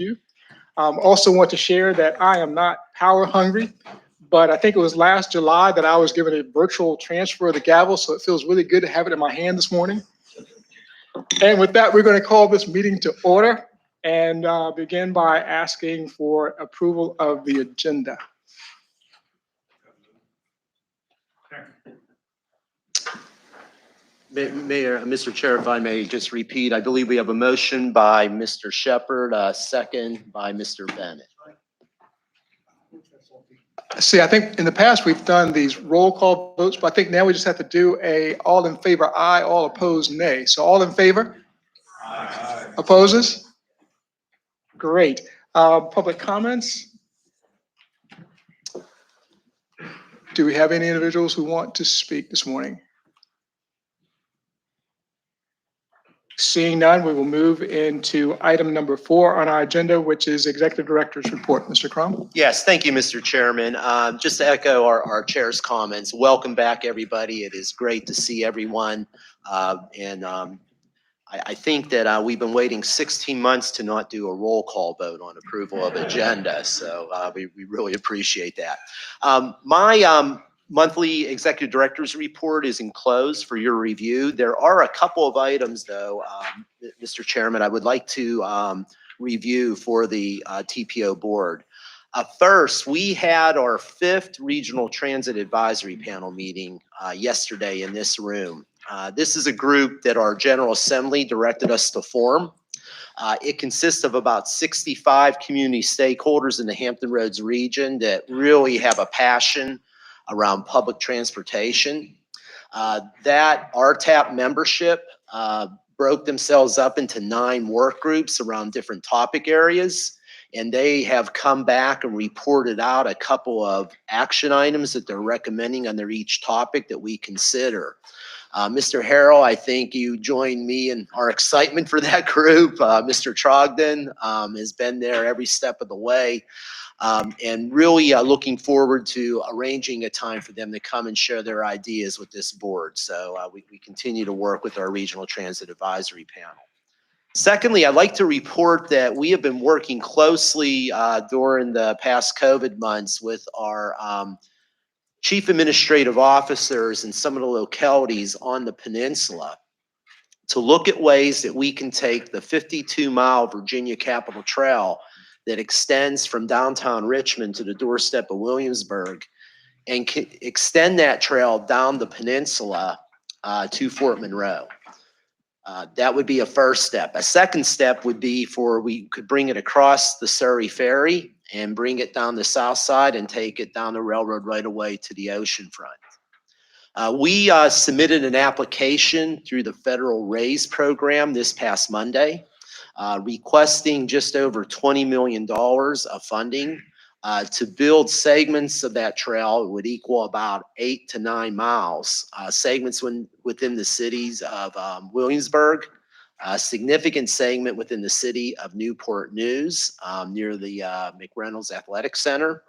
you. Also want to share that I am not power hungry, but I think it was last July that I was given a virtual transfer of the gavel, so it feels really good to have it in my hand this morning. And with that, we're going to call this meeting to order and begin by asking for approval of the agenda. Mayor, Mr. Chair, if I may just repeat, I believe we have a motion by Mr. Shepherd, a second by Mr. Bennett. See, I think in the past we've done these roll call votes, but I think now we just have to do a all in favor aye, all opposed nay. So all in favor? Aye. Opposes? Great. Public comments? Do we have any individuals who want to speak this morning? Seeing none, we will move into item number 4 on our agenda, which is Executive Director's Report. Mr. Crum? Yes, thank you, Mr. Chairman. Just to echo our chair's comments, welcome back, everybody. It is great to see everyone. I think that we've been waiting 16 months to not do a roll call vote on approval of agenda, so we really appreciate that. My monthly executive director's report is enclosed for your review. There are a couple of items, though, Mr. Chairman, I would like to review for the TPO board. First, we had our 5th Regional Transit Advisory Panel meeting yesterday in this room. This is a group that our General Assembly directed us to form. It consists of about 65 community stakeholders in the Hampton Roads region that really have a passion around public transportation. That RTAP membership broke themselves up into 9 work groups around different topic areas, and they have come back and reported out a couple of action items that they're recommending under each topic that we consider. Mr. Harrell, I think you joined me in our excitement for that group. Mr. Trogdon has been there every step of the way. And really looking forward to arranging a time for them to come and share their ideas with this board. So we continue to work with our Regional Transit Advisory Panel. Secondly, I'd like to report that we have been working closely during the past COVID months with our chief administrative officers in some of the localities on the peninsula to look at ways that we can take the 52-mile Virginia Capitol Trail that extends from downtown Richmond to the doorstep of Williamsburg and extend that trail down the peninsula to Fort Monroe. That would be a first step. A second step would be we could bring it across the Surrey Ferry and bring it down the south side and take it down the railroad right away to the ocean front. We submitted an application through the federal RAISE program this past Monday, requesting just over $20 million of funding to build segments of that trail. It would equal about 8 to 9 miles, segments within the cities of Williamsburg, a significant segment within the city of Newport News near the McReynolds Athletic Center,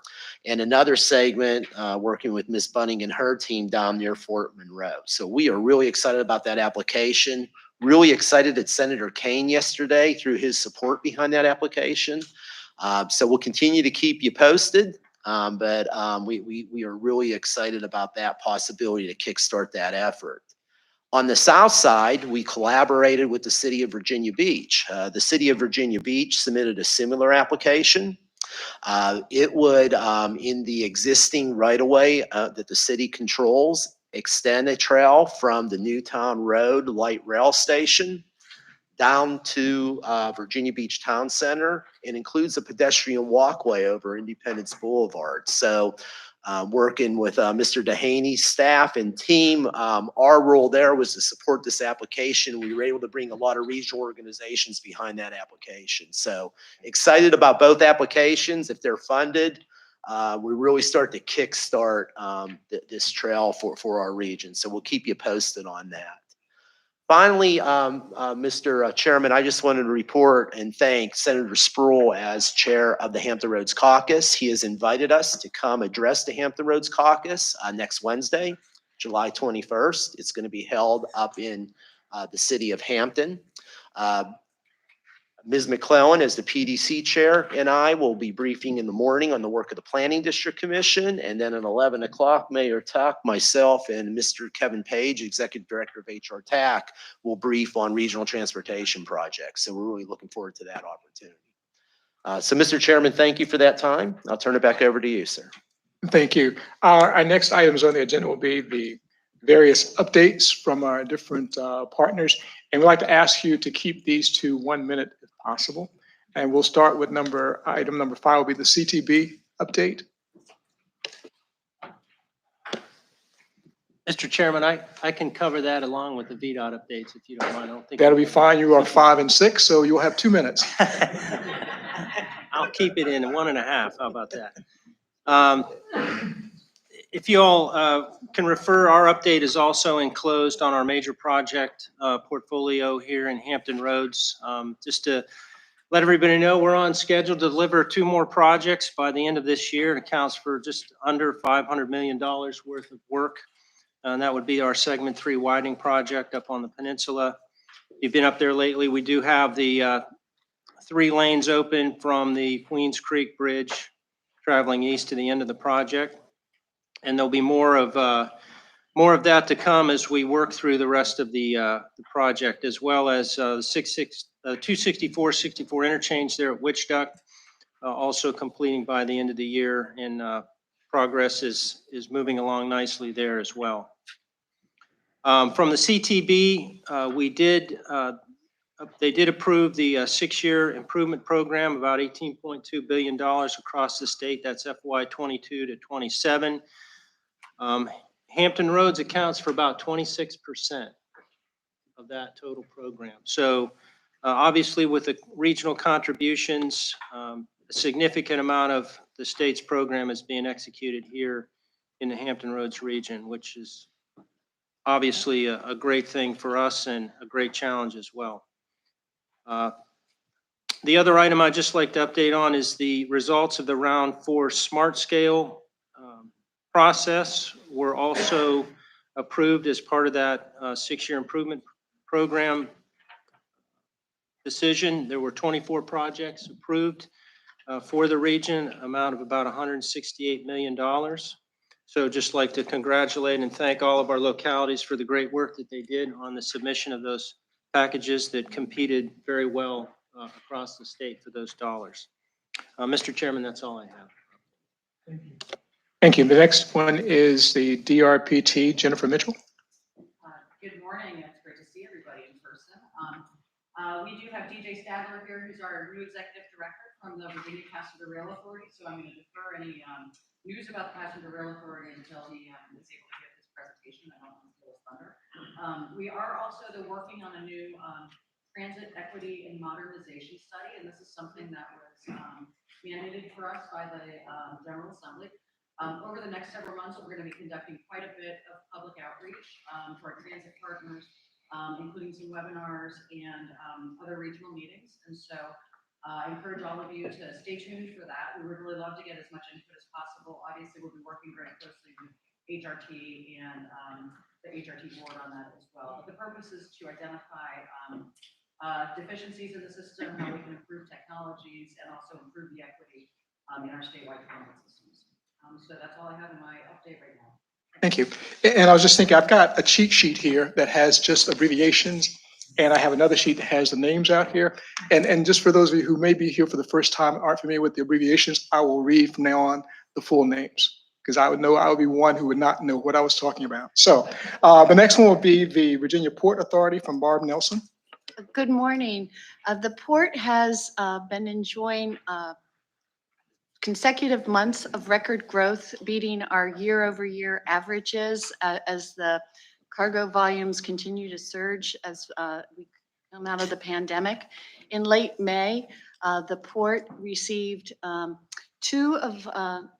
and another segment working with Ms. Bunning and her team down near Fort Monroe. So we are really excited about that application. Really excited that Senator Kane yesterday threw his support behind that application. So we'll continue to keep you posted, but we are really excited about that possibility to kickstart that effort. On the south side, we collaborated with the city of Virginia Beach. The city of Virginia Beach submitted a similar application. It would, in the existing right-of-way that the city controls, extend a trail from the Newtown Road light rail station down to Virginia Beach Town Center, and includes a pedestrian walkway over Independence Boulevard. So working with Mr. Dehaney's staff and team, our role there was to support this application. We were able to bring a lot of regional organizations behind that application. So excited about both applications. If they're funded, we really start to kickstart this trail for our region. So we'll keep you posted on that. Finally, Mr. Chairman, I just wanted to report and thank Senator Spruill as chair of the Hampton Roads Caucus. He has invited us to come address the Hampton Roads Caucus next Wednesday, July 21st. It's going to be held up in the city of Hampton. Ms. McClellan, as the PDC chair, and I will be briefing in the morning on the work of the Planning District Commission. And then at 11 o'clock, Mayor Tuck, myself, and Mr. Kevin Page, Executive Director of HRTPO, will brief on regional transportation projects. So we're really looking forward to that opportunity. So, Mr. Chairman, thank you for that time. I'll turn it back over to you, sir. Thank you. Our next items on the agenda will be the various updates from our different partners. And we'd like to ask you to keep these to 1 minute if possible. And we'll start with item number 5 will be the CTB update. Mr. Chairman, I can cover that along with the VDOT updates if you don't mind. I don't think That'll be fine. You are 5 and 6, so you'll have 2 minutes. I'll keep it in 1.5. How about that? If you all can refer, our update is also enclosed on our major project portfolio here in Hampton Roads. Just to let everybody know, we're on schedule to deliver 2 more projects by the end of this year. It accounts for just under $500 million worth of work. And that would be our segment 3 widening project up on the peninsula. If you've been up there lately, we do have the 3 lanes open from the Queens Creek Bridge traveling east to the end of the project. And there'll be more of that to come as we work through the rest of the project, as well as the 264-64 interchange there at Witch Duck, also completing by the end of the year, and progress is moving along nicely there as well. From the CTB, they did approve the 6-year improvement program, about $18.2 billion across the state. That's FY 22 to 27. Hampton Roads accounts for about 26% of that total program. So obviously with the regional contributions, a significant amount of the state's program is being executed here in the Hampton Roads region, which is obviously a great thing for us and a great challenge as well. The other item I'd just like to update on is the results of the round 4 smart scale process were also approved as part of that 6-year improvement program decision. There were 24 projects approved for the region, amount of about $168 million. So just like to congratulate and thank all of our localities for the great work that they did on the submission of those packages that competed very well across the state for those dollars. Mr. Chairman, that's all I have. Thank you. The next one is the DRPT, Jennifer Mitchell. Good morning. It's great to see everybody in person. We do have DJ Stadler here, who's our new executive director from the Virginia Passenger Rail Authority. So I'm going to defer any news about the Passenger Rail Authority until he is able to give his presentation. I don't want to steal his thunder. We are also working on a new transit equity and modernization study, and this is something that was mandated for us by the General Assembly. Over the next several months, we're going to be conducting quite a bit of public outreach for our transit partners, including some webinars and other regional meetings. And so I encourage all of you to stay tuned for that. We would really love to get as much input as possible. Obviously, we'll be working very closely with HRT and the HRT board on that as well. But the purpose is to identify deficiencies in the system, how we can improve technologies, and also improve the equity in our statewide transit systems. So that's all I have in my update right now. Thank you. And I was just thinking, I've got a cheat sheet here that has just abbreviations, and I have another sheet that has the names out here. And just for those of you who may be here for the first time and aren't familiar with the abbreviations, I will read from now on the full names, because I would be one who would not know what I was talking about. So the next one will be the Virginia Port Authority from Barb Nelson. Good morning. The port has been enjoying consecutive months of record growth, beating our year-over-year averages as the cargo volumes continue to surge as we come out of the pandemic. In late May, the port received 2 of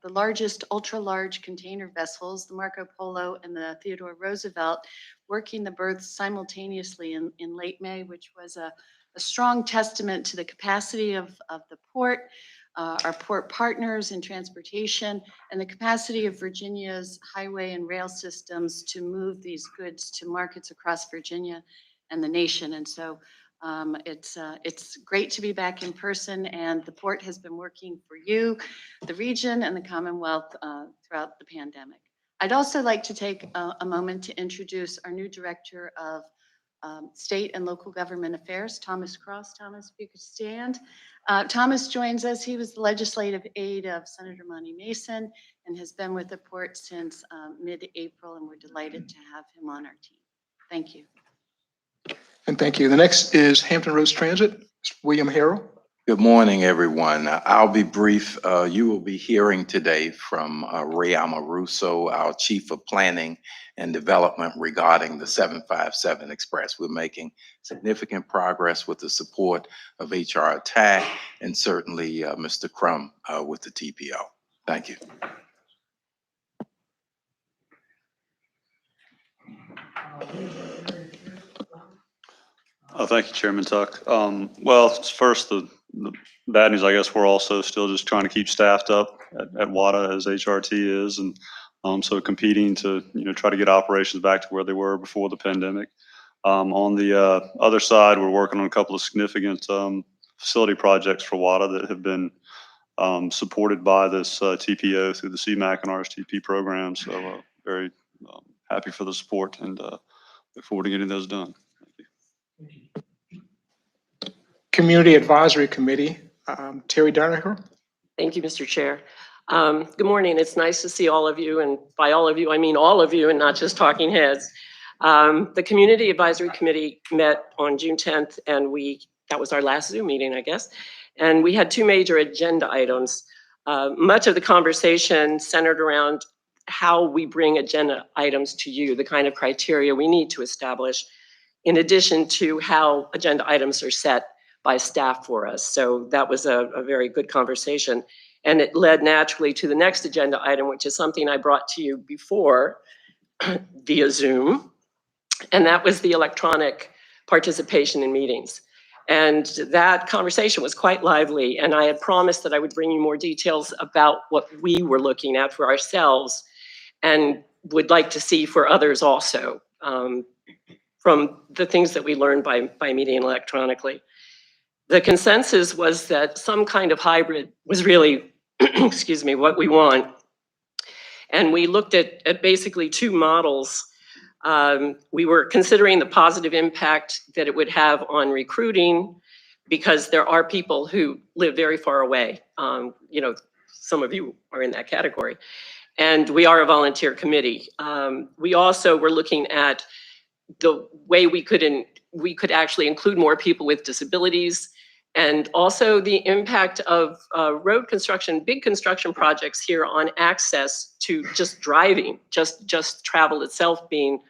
the largest ultra-large container vessels, the Marco Polo and the Theodore Roosevelt, working the berths simultaneously in late May, which was a strong testament to the capacity of the port, our port partners in transportation, and the capacity of Virginia's highway and rail systems to move these goods to markets across Virginia and the nation. And so It's great to be back in person, and the port has been working for you, the region, and the Commonwealth throughout the pandemic. I'd also like to take a moment to introduce our new Director of State and Local Government Affairs, Thomas Cross. Thomas, if you could stand. Thomas joins us. He was the legislative aide of Senator Monty Mason and has been with the port since mid-April, and we're delighted to have him on our team. Thank you. And thank you. The next is Hampton Roads Transit, Mr. William Harrell. Good morning, everyone. I'll be brief. You will be hearing today from Ray Amaruso, our Chief of Planning and Development, regarding the 757 Express. We're making significant progress with the support of HRTPO and certainly Mr. Crum with the TPO. Thank you. Thank you, Chairman Tuck. Well, first, the bad news, I guess we're also still just trying to keep staffed up at WADA as HRT is, and so competing to try to get operations back to where they were before the pandemic. On the other side, we're working on a couple of significant facility projects for WADA that have been supported by this TPO through the CMAQ and RSTP program. So very happy for the support and look forward to getting those done. Community Advisory Committee, Terry Dernicker. Thank you, Mr. Chair. Good morning. It's nice to see all of you, and by all of you, I mean all of you and not just talking heads. The Community Advisory Committee met on June 10th, and that was our last Zoom meeting, I guess. And we had two major agenda items. Much of the conversation centered around how we bring agenda items to you, the kind of criteria we need to establish, in addition to how agenda items are set by staff for us. So that was a very good conversation. And it led naturally to the next agenda item, which is something I brought to you before via Zoom. And that was the electronic participation in meetings. And that conversation was quite lively. And I had promised that I would bring you more details about what we were looking at for ourselves and would like to see for others also, from the things that we learned by meeting electronically. The consensus was that some kind of hybrid was really, excuse me, what we want. And we looked at basically two models. We were considering the positive impact that it would have on recruiting, because there are people who live very far away. Some of you are in that category. And we are a volunteer committee. We also were looking at the way we could actually include more people with disabilities, and also the impact of road construction, big construction projects here on access to just driving, just travel itself being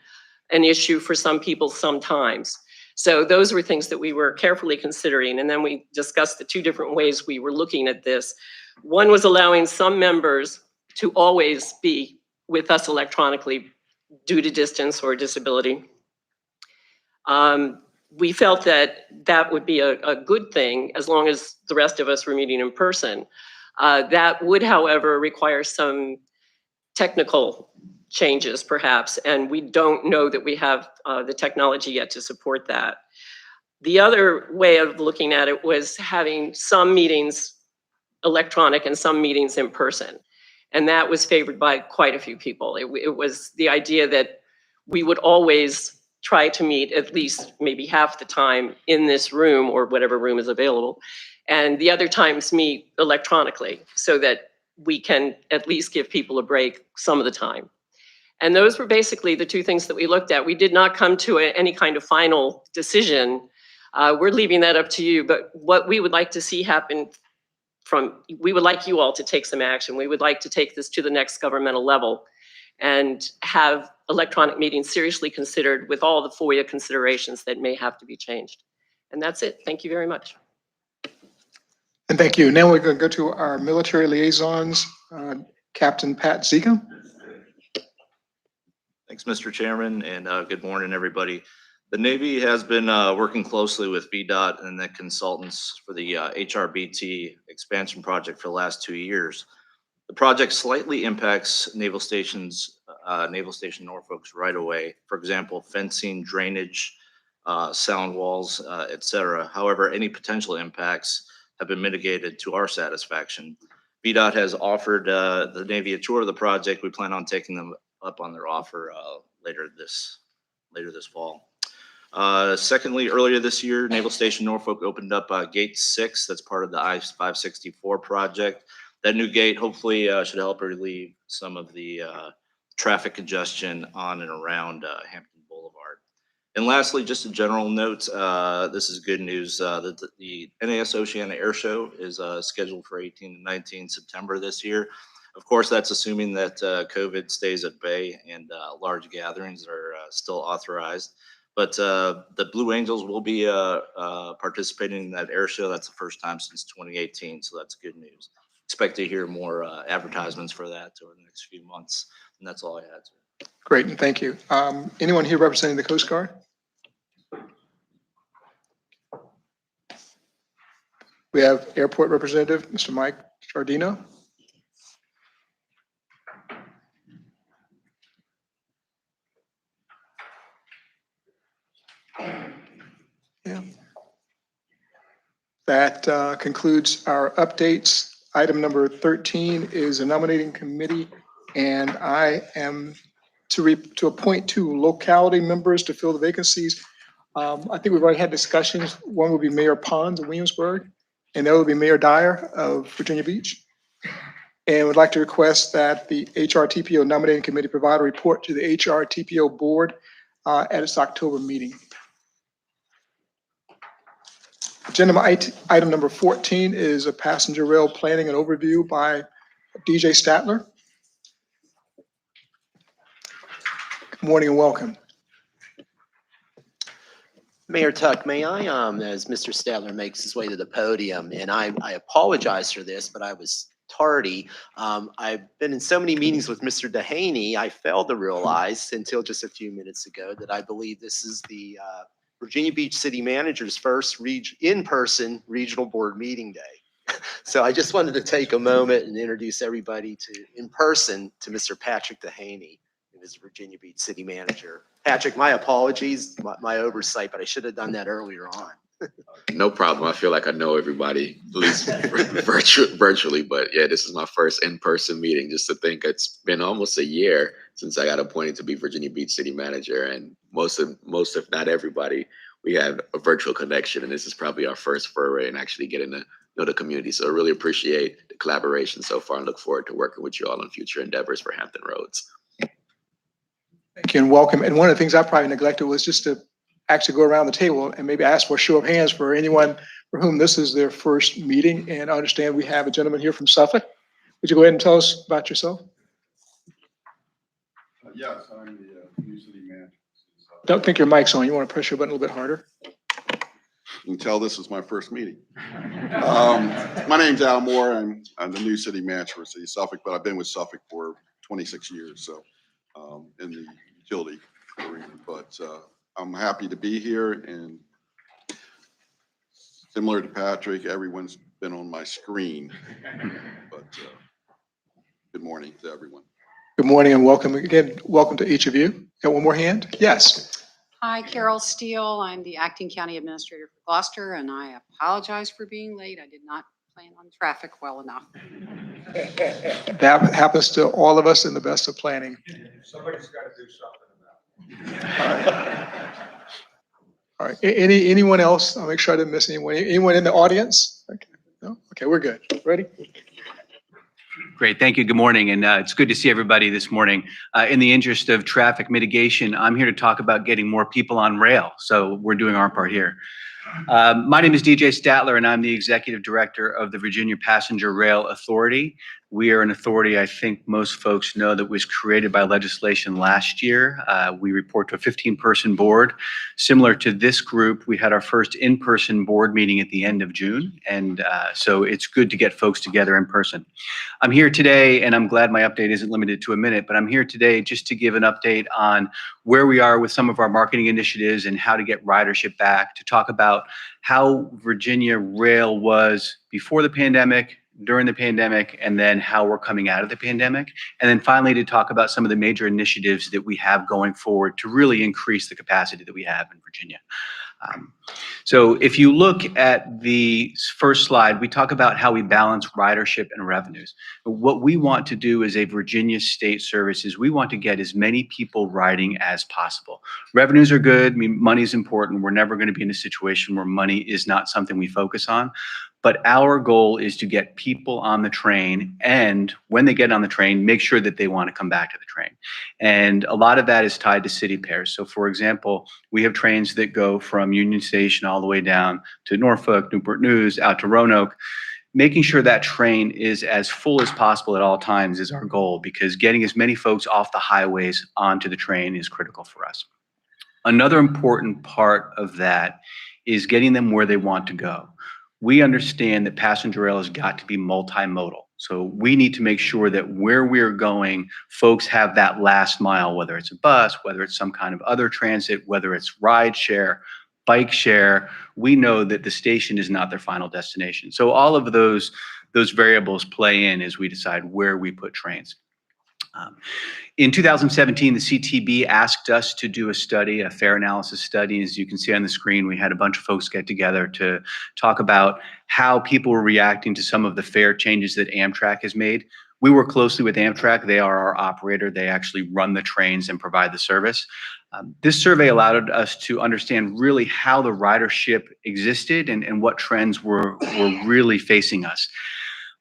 an issue for some people sometimes. So those were things that we were carefully considering. And then we discussed the two different ways we were looking at this. One was allowing some members to always be with us electronically due to distance or disability. We felt that that would be a good thing as long as the rest of us were meeting in person. That would, however, require some technical changes perhaps, and we don't know that we have the technology yet to support that. The other way of looking at it was having some meetings electronic and some meetings in person. And that was favored by quite a few people. It was the idea that we would always try to meet at least maybe half the time in this room or whatever room is available, and the other times meet electronically so that we can at least give people a break some of the time. And those were basically the two things that we looked at. We did not come to any kind of final decision. We're leaving that up to you, but what we would like to see happen we would like you all to take some action. We would like to take this to the next governmental level and have electronic meetings seriously considered with all the FOIA considerations that may have to be changed. And that's it. Thank you very much. And thank you. Now we're going to go to our military liaisons, Captain Pat Ziegler. Thanks, Mr. Chairman, and good morning, everybody. The Navy has been working closely with VDOT and the consultants for the HRBT expansion project for the last 2 years. The project slightly impacts Naval Station Norfolk's right of way. For example, fencing, drainage, sound walls, et cetera. However, any potential impacts have been mitigated to our satisfaction. VDOT has offered the Navy a tour of the project. We plan on taking them up on their offer later this fall. Secondly, earlier this year, Naval Station Norfolk opened up Gate 6. That's part of the I-564 project. That new gate hopefully should help relieve some of the traffic congestion on and around Hampton Boulevard. And lastly, just a general note, this is good news. The NAS Oceana Air Show is scheduled for 18 and 19 September this year. Of course, that's assuming that COVID stays at bay and large gatherings are still authorized. But the Blue Angels will be participating in that air show. That's the first time since 2018, so that's good news. Expect to hear more advertisements for that over the next few months. And that's all I had, sir. Great, and thank you. Anyone here representing the Coast Guard? We have Airport Representative, Mr. Mike Giardino. Yeah. That concludes our updates. Item number 13 is a nominating committee, and I am to appoint 2 locality members to fill the vacancies. I think we've already had discussions. One will be Mayor Pons of Williamsburg, and the other will be Mayor Dyer of Virginia Beach. And would like to request that the HRTPO nominating committee provide a report to the HRTPO board at its October meeting. Agenda item number 14 is a passenger rail planning and overview by DJ Statler. Good morning and welcome. Mayor Tuck, may I, as Mr. Statler makes his way to the podium, and I apologize for this, but I was tardy. I've been in so many meetings with Mr. Dehaney, I failed to realize until just a few minutes ago that I believe this is the Virginia Beach City Manager's first in-person regional board meeting day. So I just wanted to take a moment and introduce everybody in person to Mr. Patrick Dehaney, who is Virginia Beach City Manager. Patrick, my apologies, my oversight, but I should have done that earlier on. No problem. I feel like I know everybody, at least virtually, but yeah, this is my first in-person meeting. Just to think it's been almost a year since I got appointed to be Virginia Beach City Manager, and most if not everybody, we have a virtual connection, and this is probably our first foray in actually getting to know the community. So I really appreciate the collaboration so far and look forward to working with you all on future endeavors for Hampton Roads. Thank you and welcome. And one of the things I probably neglected was just to actually go around the table and maybe ask for a show of hands for anyone for whom this is their first meeting. And I understand we have a gentleman here from Suffolk. Would you go ahead and tell us about yourself? Yes, I'm the new city manager. Don't think your mic's on. You want to press your button a little bit harder. You can tell this is my first meeting. My name's Al Moore. I'm the new city manager for City of Suffolk, but I've been with Suffolk for 26 years, so in the utility arena. But I'm happy to be here, and similar to Patrick, everyone's been on my screen. But good morning to everyone. Good morning and welcome again. Welcome to each of you. Got one more hand? Yes. Hi, Carol Steele. I'm the acting county administrator for Gloucester, and I apologize for being late. I did not plan on traffic well enough. That happens to all of us in the best of planning. Somebody's got to do something about it. All right. Anyone else? I'll make sure I didn't miss anyone. Anyone in the audience? Okay. No? Okay, we're good. Ready? Great. Thank you. Good morning. And it's good to see everybody this morning. In the interest of traffic mitigation, I'm here to talk about getting more people on rail. So we're doing our part here. My name is DJ Statler, and I'm the executive director of the Virginia Passenger Rail Authority. We are an authority, I think most folks know, that was created by legislation last year. We report to a 15-person board. Similar to this group, we had our first in-person board meeting at the end of June. And so it's good to get folks together in person. I'm here today, and I'm glad my update isn't limited to a minute, but I'm here today just to give an update on where we are with some of our marketing initiatives and how to get ridership back, to talk about how Virginia Rail was before the pandemic, during the pandemic, and then how we're coming out of the pandemic. And then finally, to talk about some of the major initiatives that we have going forward to really increase the capacity that we have in Virginia. So if you look at the first slide, we talk about how we balance ridership and revenues. What we want to do as a Virginia State Service is we want to get as many people riding as possible. Revenues are good. I mean, money is important. We're never going to be in a situation where money is not something we focus on. But our goal is to get people on the train, and when they get on the train, make sure that they want to come back to the train. And a lot of that is tied to city pairs. So for example, we have trains that go from Union Station all the way down to Norfolk, Newport News, out to Roanoke. Making sure that train is as full as possible at all times is our goal, because getting as many folks off the highways onto the train is critical for us. Another important part of that is getting them where they want to go. We understand that passenger rail has got to be multimodal. So we need to make sure that where we're going, folks have that last mile, whether it's a bus, whether it's some kind of other transit, whether it's ride share, bike share. We know that the station is not their final destination. So all of those variables play in as we decide where we put trains. In 2017, the CTB asked us to do a study, a fare analysis study. As you can see on the screen, we had a bunch of folks get together to talk about how people were reacting to some of the fare changes that Amtrak has made. We work closely with Amtrak. They are our operator. They actually run the trains and provide the service. This survey allowed us to understand really how the ridership existed and what trends were really facing us.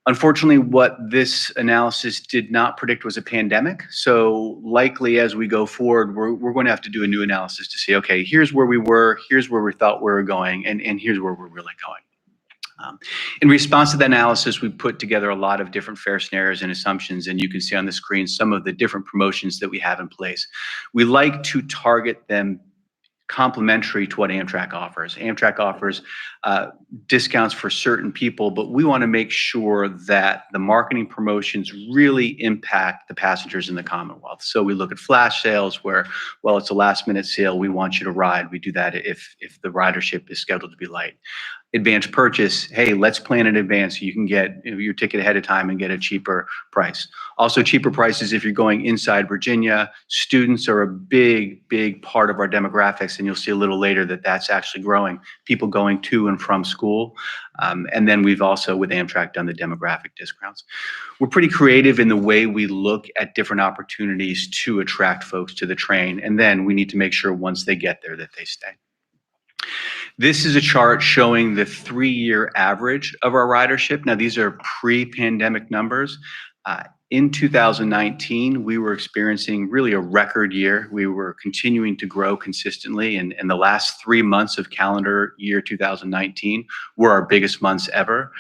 Unfortunately, what this analysis did not predict was a pandemic. So likely as we go forward, we're going to have to do a new analysis to see, okay, here's where we were, here's where we thought we were going, and here's where we're really going. In response to that analysis, we put together a lot of different fare scenarios and assumptions, and you can see on the screen some of the different promotions that we have in place. We like to target them complementary to what Amtrak offers. Amtrak offers discounts for certain people, but we want to make sure that the marketing promotions really impact the passengers in the Commonwealth. So we look at flash sales where, well, it's a last minute sale, we want you to ride. We do that if the ridership is scheduled to be light. Advanced purchase, hey, let's plan in advance so you can get your ticket ahead of time and get a cheaper price. Also cheaper prices if you're going inside Virginia. Students are a big part of our demographics, and you'll see a little later that that's actually growing. People going to and from school. And then we've also, with Amtrak, done the demographic discounts. We're pretty creative in the way we look at different opportunities to attract folks to the train. And then we need to make sure once they get there that they stay. This is a chart showing the 3-year average of our ridership. Now, these are pre-pandemic numbers. In 2019, we were experiencing really a record year. We were continuing to grow consistently, and the last 3 months of calendar year 2019 were our biggest months ever.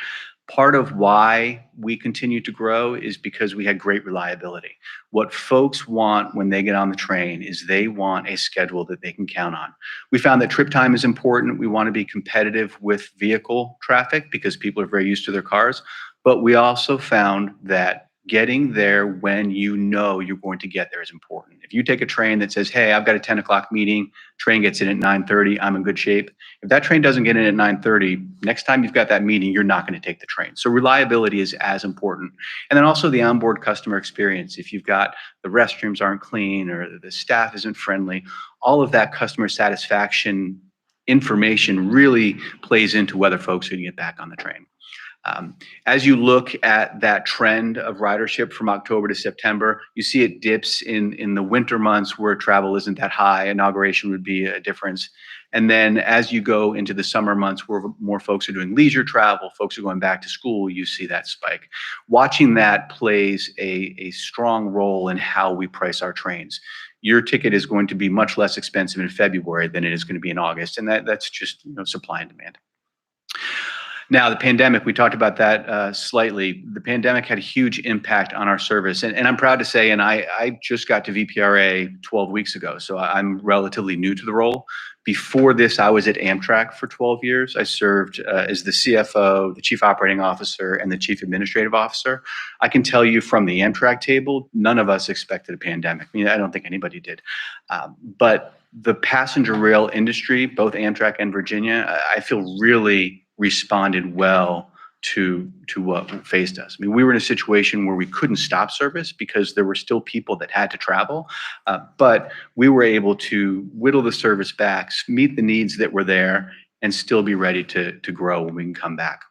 Part of why we continue to grow is because we had great reliability. What folks want when they get on the train is they want a schedule that they can count on. We found that trip time is important. We want to be competitive with vehicle traffic because people are very used to their cars. But we also found that getting there when you know you're going to get there is important. If you take a train that says, hey, I've got a 10 o'clock meeting, train gets in at 9:30, I'm in good shape. If that train doesn't get in at 9:30, next time you've got that meeting, you're not going to take the train. So reliability is as important. And then also the onboard customer experience. If you've got the restrooms aren't clean or the staff isn't friendly, all of that customer satisfaction information really plays into whether folks are going to get back on the train. As you look at that trend of ridership from October to September, you see it dips in the winter months where travel isn't that high. Inauguration would be a difference. And then as you go into the summer months where more folks are doing leisure travel, folks are going back to school, you see that spike. Watching that plays a strong role in how we price our trains. Your ticket is going to be much less expensive in February than it is going to be in August. And that's just supply and demand. Now, the pandemic, we talked about that slightly. The pandemic had a huge impact on our service. And I'm proud to say, and I just got to VPRA 12 weeks ago, so I'm relatively new to the role. Before this, I was at Amtrak for 12 years. I served as the CFO, the Chief Operating Officer, and the Chief Administrative Officer. I can tell you from the Amtrak table, none of us expected a pandemic. I mean, I don't think anybody did. But the passenger rail industry, both Amtrak and Virginia, I feel really responded well to what faced us. I mean, we were in a situation where we couldn't stop service because there were still people that had to travel, but we were able to whittle the service back, meet the needs that were there, and still be ready to grow when we can come back.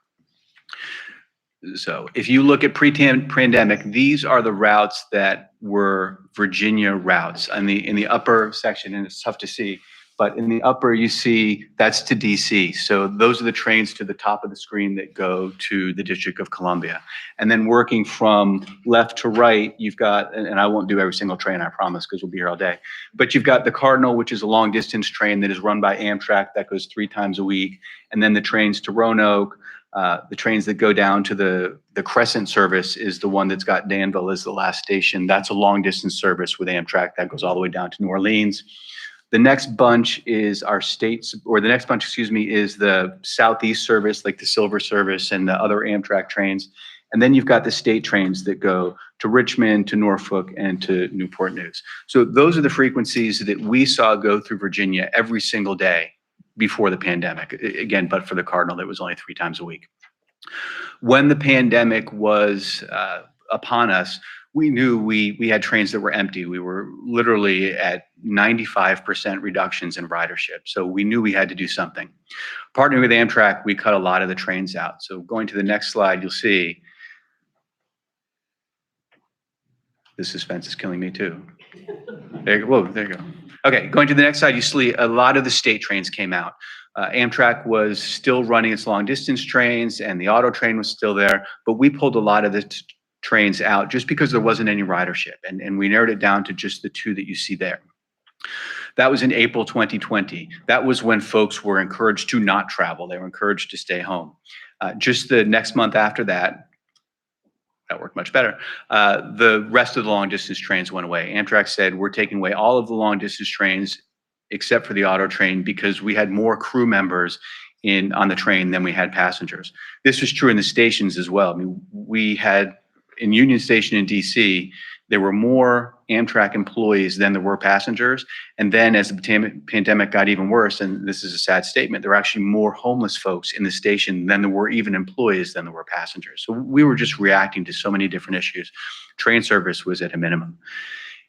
So if you look at pre-pandemic, these are the routes that were Virginia routes. In the upper section, and it's tough to see, but in the upper you see that's to DC. So those are the trains to the top of the screen that go to the District of Columbia. And then working from left to right, you've got, and I won't do every single train, I promise, because we'll be here all day, but you've got the Cardinal, which is a long distance train that is run by Amtrak that goes 3 times a week. And then the trains to Roanoke, the trains that go down to the Crescent service is the one that's got Danville as the last station. That's a long distance service with Amtrak that goes all the way down to New Orleans. The next bunch is our states, or the next bunch, excuse me, is the Southeast service, like the Silver service and the other Amtrak trains. And then you've got the state trains that go to Richmond, to Norfolk, and to Newport News. So those are the frequencies that we saw go through Virginia every single day before the pandemic. Again, but for the Cardinal, that was only 3 times a week. When the pandemic was upon us, we knew we had trains that were empty. We were literally at 95% reductions in ridership. So we knew we had to do something. Partnering with Amtrak, we cut a lot of the trains out. So going to the next slide, you'll see, the suspense is killing me too. There you go. Whoa, there you go. Okay, going to the next slide, you see a lot of the state trains came out. Amtrak was still running its long distance trains and the auto train was still there, but we pulled a lot of the trains out just because there wasn't any ridership, and we narrowed it down to just the 2 that you see there. That was in April 2020. That was when folks were encouraged to not travel. They were encouraged to stay home. Just the next month after that worked much better. The rest of the long distance trains went away. Amtrak said, we're taking away all of the long distance trains except for the auto train because we had more crew members on the train than we had passengers. This was true in the stations as well. I mean, we had in Union Station in DC, there were more Amtrak employees than there were passengers. And then as the pandemic got even worse, and this is a sad statement, there were actually more homeless folks in the station than there were even employees than there were passengers. So we were just reacting to so many different issues. Train service was at a minimum.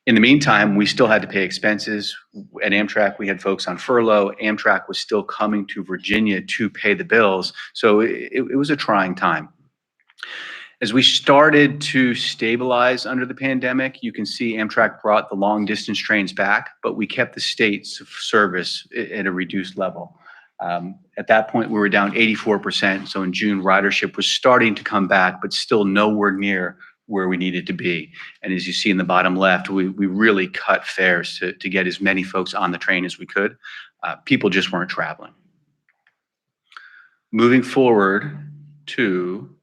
In the meantime, we still had to pay expenses. At Amtrak, we had folks on furlough. Amtrak was still coming to Virginia to pay the bills. So it was a trying time. As we started to stabilize under the pandemic, you can see Amtrak brought the long distance trains back, but we kept the state's service at a reduced level. At that point, we were down 84%. So in June, ridership was starting to come back, but still nowhere near where we needed to be. And as you see in the bottom left, we really cut fares to get as many folks on the train as we could. People just weren't traveling. Moving forward to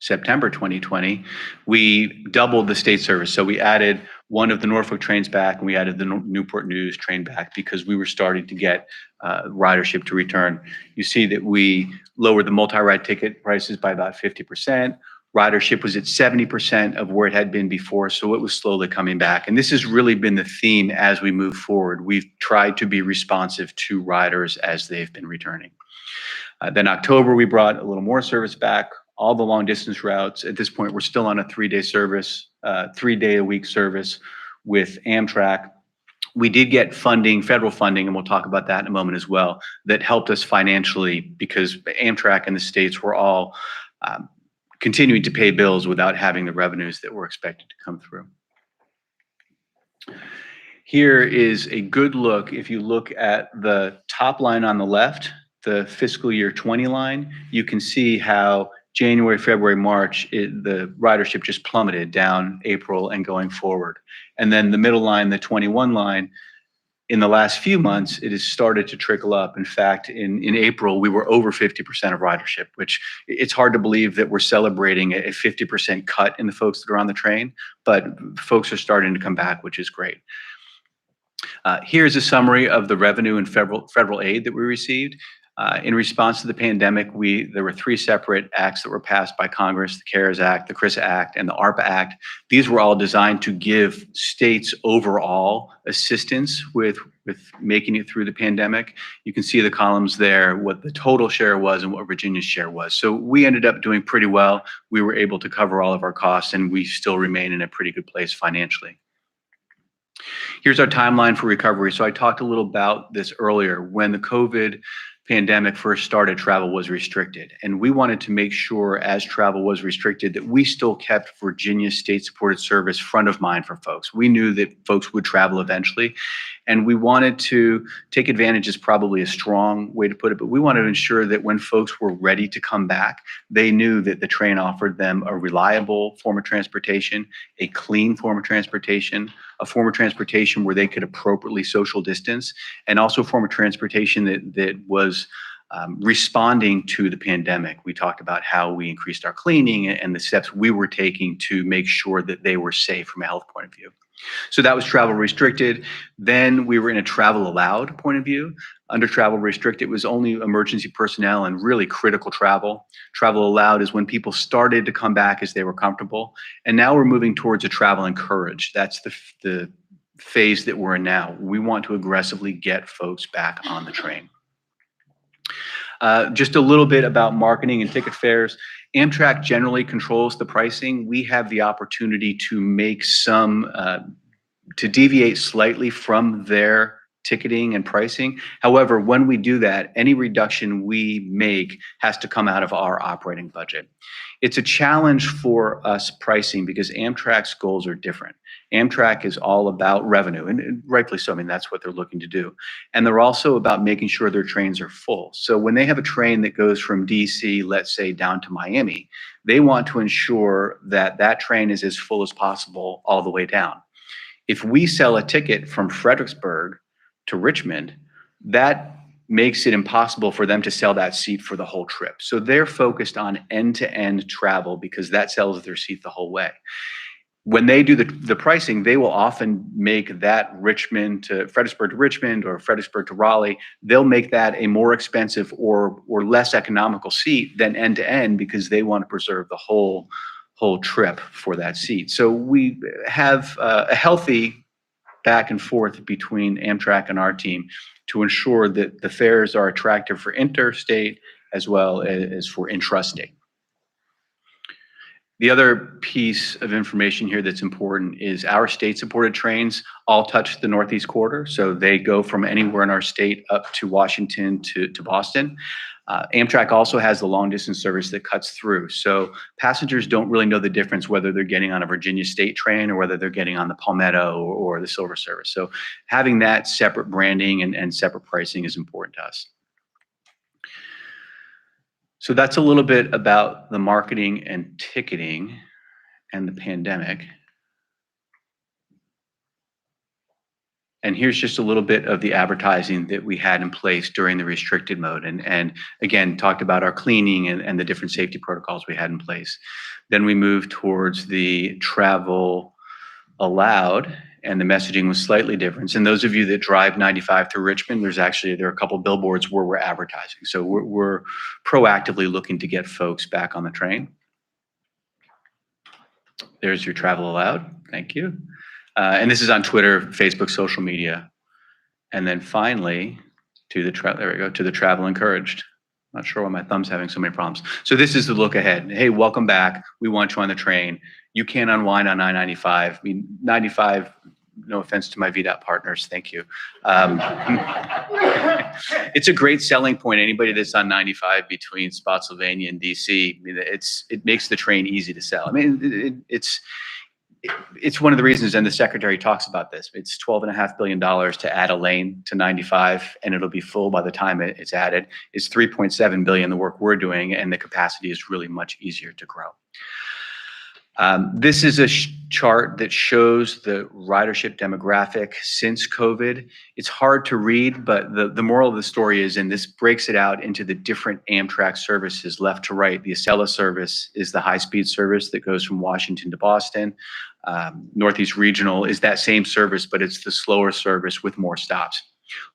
September 2020, we doubled the state service. So we added one of the Norfolk trains back and we added the Newport News train back because we were starting to get ridership to return. You see that we lowered the multi-ride ticket prices by about 50%. Ridership was at 70% of where it had been before, so it was slowly coming back. And this has really been the theme as we move forward. We've tried to be responsive to riders as they've been returning. Then October, we brought a little more service back. All the long distance routes. At this point, we're still on a 3-day service, 3-day-a-week service with Amtrak. We did get funding, federal funding, and we'll talk about that in a moment as well, that helped us financially because Amtrak and the states were all continuing to pay bills without having the revenues that were expected to come through. Here is a good look. If you look at the top line on the left, the fiscal year 20 line, you can see how January, February, March, the ridership just plummeted down April and going forward. And then the middle line, the 21 line, in the last few months, it has started to trickle up. In fact, in April, we were over 50% of ridership, which it's hard to believe that we're celebrating a 50% cut in the folks that are on the train, but folks are starting to come back, which is great. Here's a summary of the revenue and federal aid that we received. In response to the pandemic, there were 3 separate acts that were passed by Congress: the CARES Act, the CRISA Act, and the ARPA Act. These were all designed to give states overall assistance with making it through the pandemic. You can see the columns there, what the total share was and what Virginia's share was. So we ended up doing pretty well. We were able to cover all of our costs, and we still remain in a pretty good place financially. Here's our timeline for recovery. So I talked a little about this earlier. When the COVID pandemic first started, travel was restricted. And we wanted to make sure, as travel was restricted, that we still kept Virginia state-supported service front of mind for folks. We knew that folks would travel eventually, and we wanted to take advantage, is probably a strong way to put it, but we wanted to ensure that when folks were ready to come back, they knew that the train offered them a reliable form of transportation, a clean form of transportation, a form of transportation where they could appropriately social distance, and also a form of transportation that was responding to the pandemic. We talked about how we increased our cleaning and the steps we were taking to make sure that they were safe from a health point of view. So that was travel restricted. Then we were in a travel allowed point of view. Under travel restricted, it was only emergency personnel and really critical travel. Travel allowed is when people started to come back as they were comfortable. And now we're moving towards a travel encouraged. That's the phase that we're in now. We want to aggressively get folks back on the train. Just a little bit about marketing and ticket fares. Amtrak generally controls the pricing. We have the opportunity to make to deviate slightly from their ticketing and pricing. However, when we do that, any reduction we make has to come out of our operating budget. It's a challenge for us pricing because Amtrak's goals are different. Amtrak is all about revenue, and rightfully so. I mean, that's what they're looking to do. And they're also about making sure their trains are full. So when they have a train that goes from DC, let's say, down to Miami, they want to ensure that that train is as full as possible all the way down. If we sell a ticket from Fredericksburg to Richmond, that makes it impossible for them to sell that seat for the whole trip. So they're focused on end-to-end travel because that sells their seat the whole way. When they do the pricing, they will often make that Fredericksburg to Richmond or Fredericksburg to Raleigh, they'll make that a more expensive or less economical seat than end-to-end because they want to preserve the whole trip for that seat. So we have a healthy back and forth between Amtrak and our team to ensure that the fares are attractive for interstate as well as for intrastate. The other piece of information here that's important is our state-supported trains all touch the Northeast Corridor. So they go from anywhere in our state up to Washington to Boston. Amtrak also has the long-distance service that cuts through. So passengers don't really know the difference whether they're getting on a Virginia State train or whether they're getting on the Palmetto or the Silver service. So having that separate branding and separate pricing is important to us. So that's a little bit about the marketing and ticketing and the pandemic. And here's just a little bit of the advertising that we had in place during the restricted mode. And again, talked about our cleaning and the different safety protocols we had in place. Then we moved towards the travel allowed, and the messaging was slightly different. And those of you that drive 95 through Richmond, there are a couple billboards where we're advertising. So we're proactively looking to get folks back on the train. There's your travel allowed. Thank you. And this is on Twitter, Facebook, social media. And then finally, there we go, to the travel encouraged. Not sure why my thumb's having so many problems. So this is the look ahead. Hey, welcome back. We want you on the train. You can't unwind on I-95. I mean, 95, no offense to my VDOT partners, thank you. It's a great selling point. Anybody that's on 95 between Spotsylvania and DC, I mean, it makes the train easy to sell. I mean, it's one of the reasons, and the secretary talks about this, it's $12.5 billion to add a lane to 95, and it'll be full by the time it's added. It's $3.7 billion the work we're doing, and the capacity is really much easier to grow. This is a chart that shows the ridership demographic since COVID. It's hard to read, but the moral of the story is, and this breaks it out into the different Amtrak services left to right. The Acela service is the high-speed service that goes from Washington to Boston. Northeast Regional is that same service, but it's the slower service with more stops.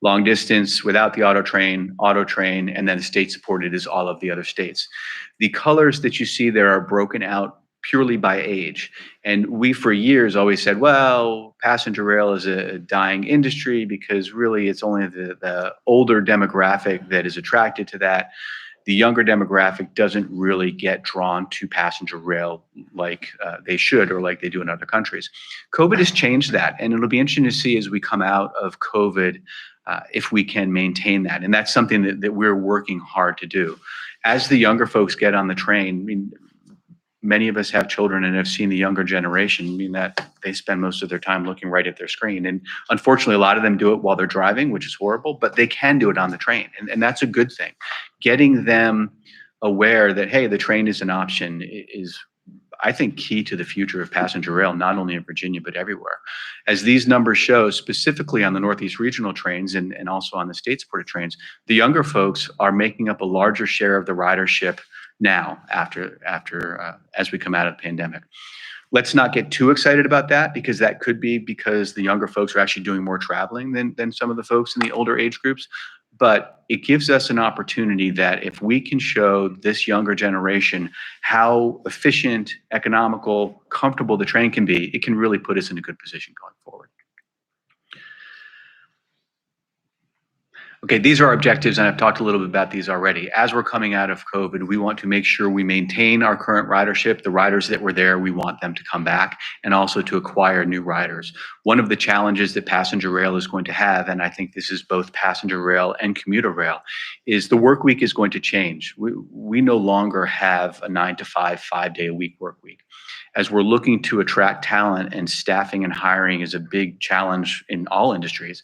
Long distance without the auto train, and then state supported is all of the other states. The colors that you see there are broken out purely by age. And we, for years, always said, well, passenger rail is a dying industry because really it's only the older demographic that is attracted to that. The younger demographic doesn't really get drawn to passenger rail like they should or like they do in other countries. COVID has changed that, and it'll be interesting to see as we come out of COVID if we can maintain that. And that's something that we're working hard to do. As the younger folks get on the train, I mean, many of us have children and have seen the younger generation. I mean, that they spend most of their time looking right at their screen. And unfortunately, a lot of them do it while they're driving, which is horrible, but they can do it on the train. And that's a good thing. Getting them aware that, hey, the train is an option is, I think, key to the future of passenger rail, not only in Virginia, but everywhere. As these numbers show, specifically on the Northeast regional trains and also on the state-supported trains, the younger folks are making up a larger share of the ridership now as we come out of the pandemic. Let's not get too excited about that, because that could be because the younger folks are actually doing more traveling than some of the folks in the older age groups. But it gives us an opportunity that if we can show this younger generation how efficient, economical, comfortable the train can be, it can really put us in a good position going forward. Okay, these are our objectives, and I've talked a little bit about these already. As we're coming out of COVID, we want to make sure we maintain our current ridership. The riders that were there, we want them to come back, and also to acquire new riders. One of the challenges that passenger rail is going to have, and I think this is both passenger rail and commuter rail, is the work week is going to change. We no longer have a 9-to-5, 5-day-a-week work week. As we're looking to attract talent, and staffing and hiring is a big challenge in all industries,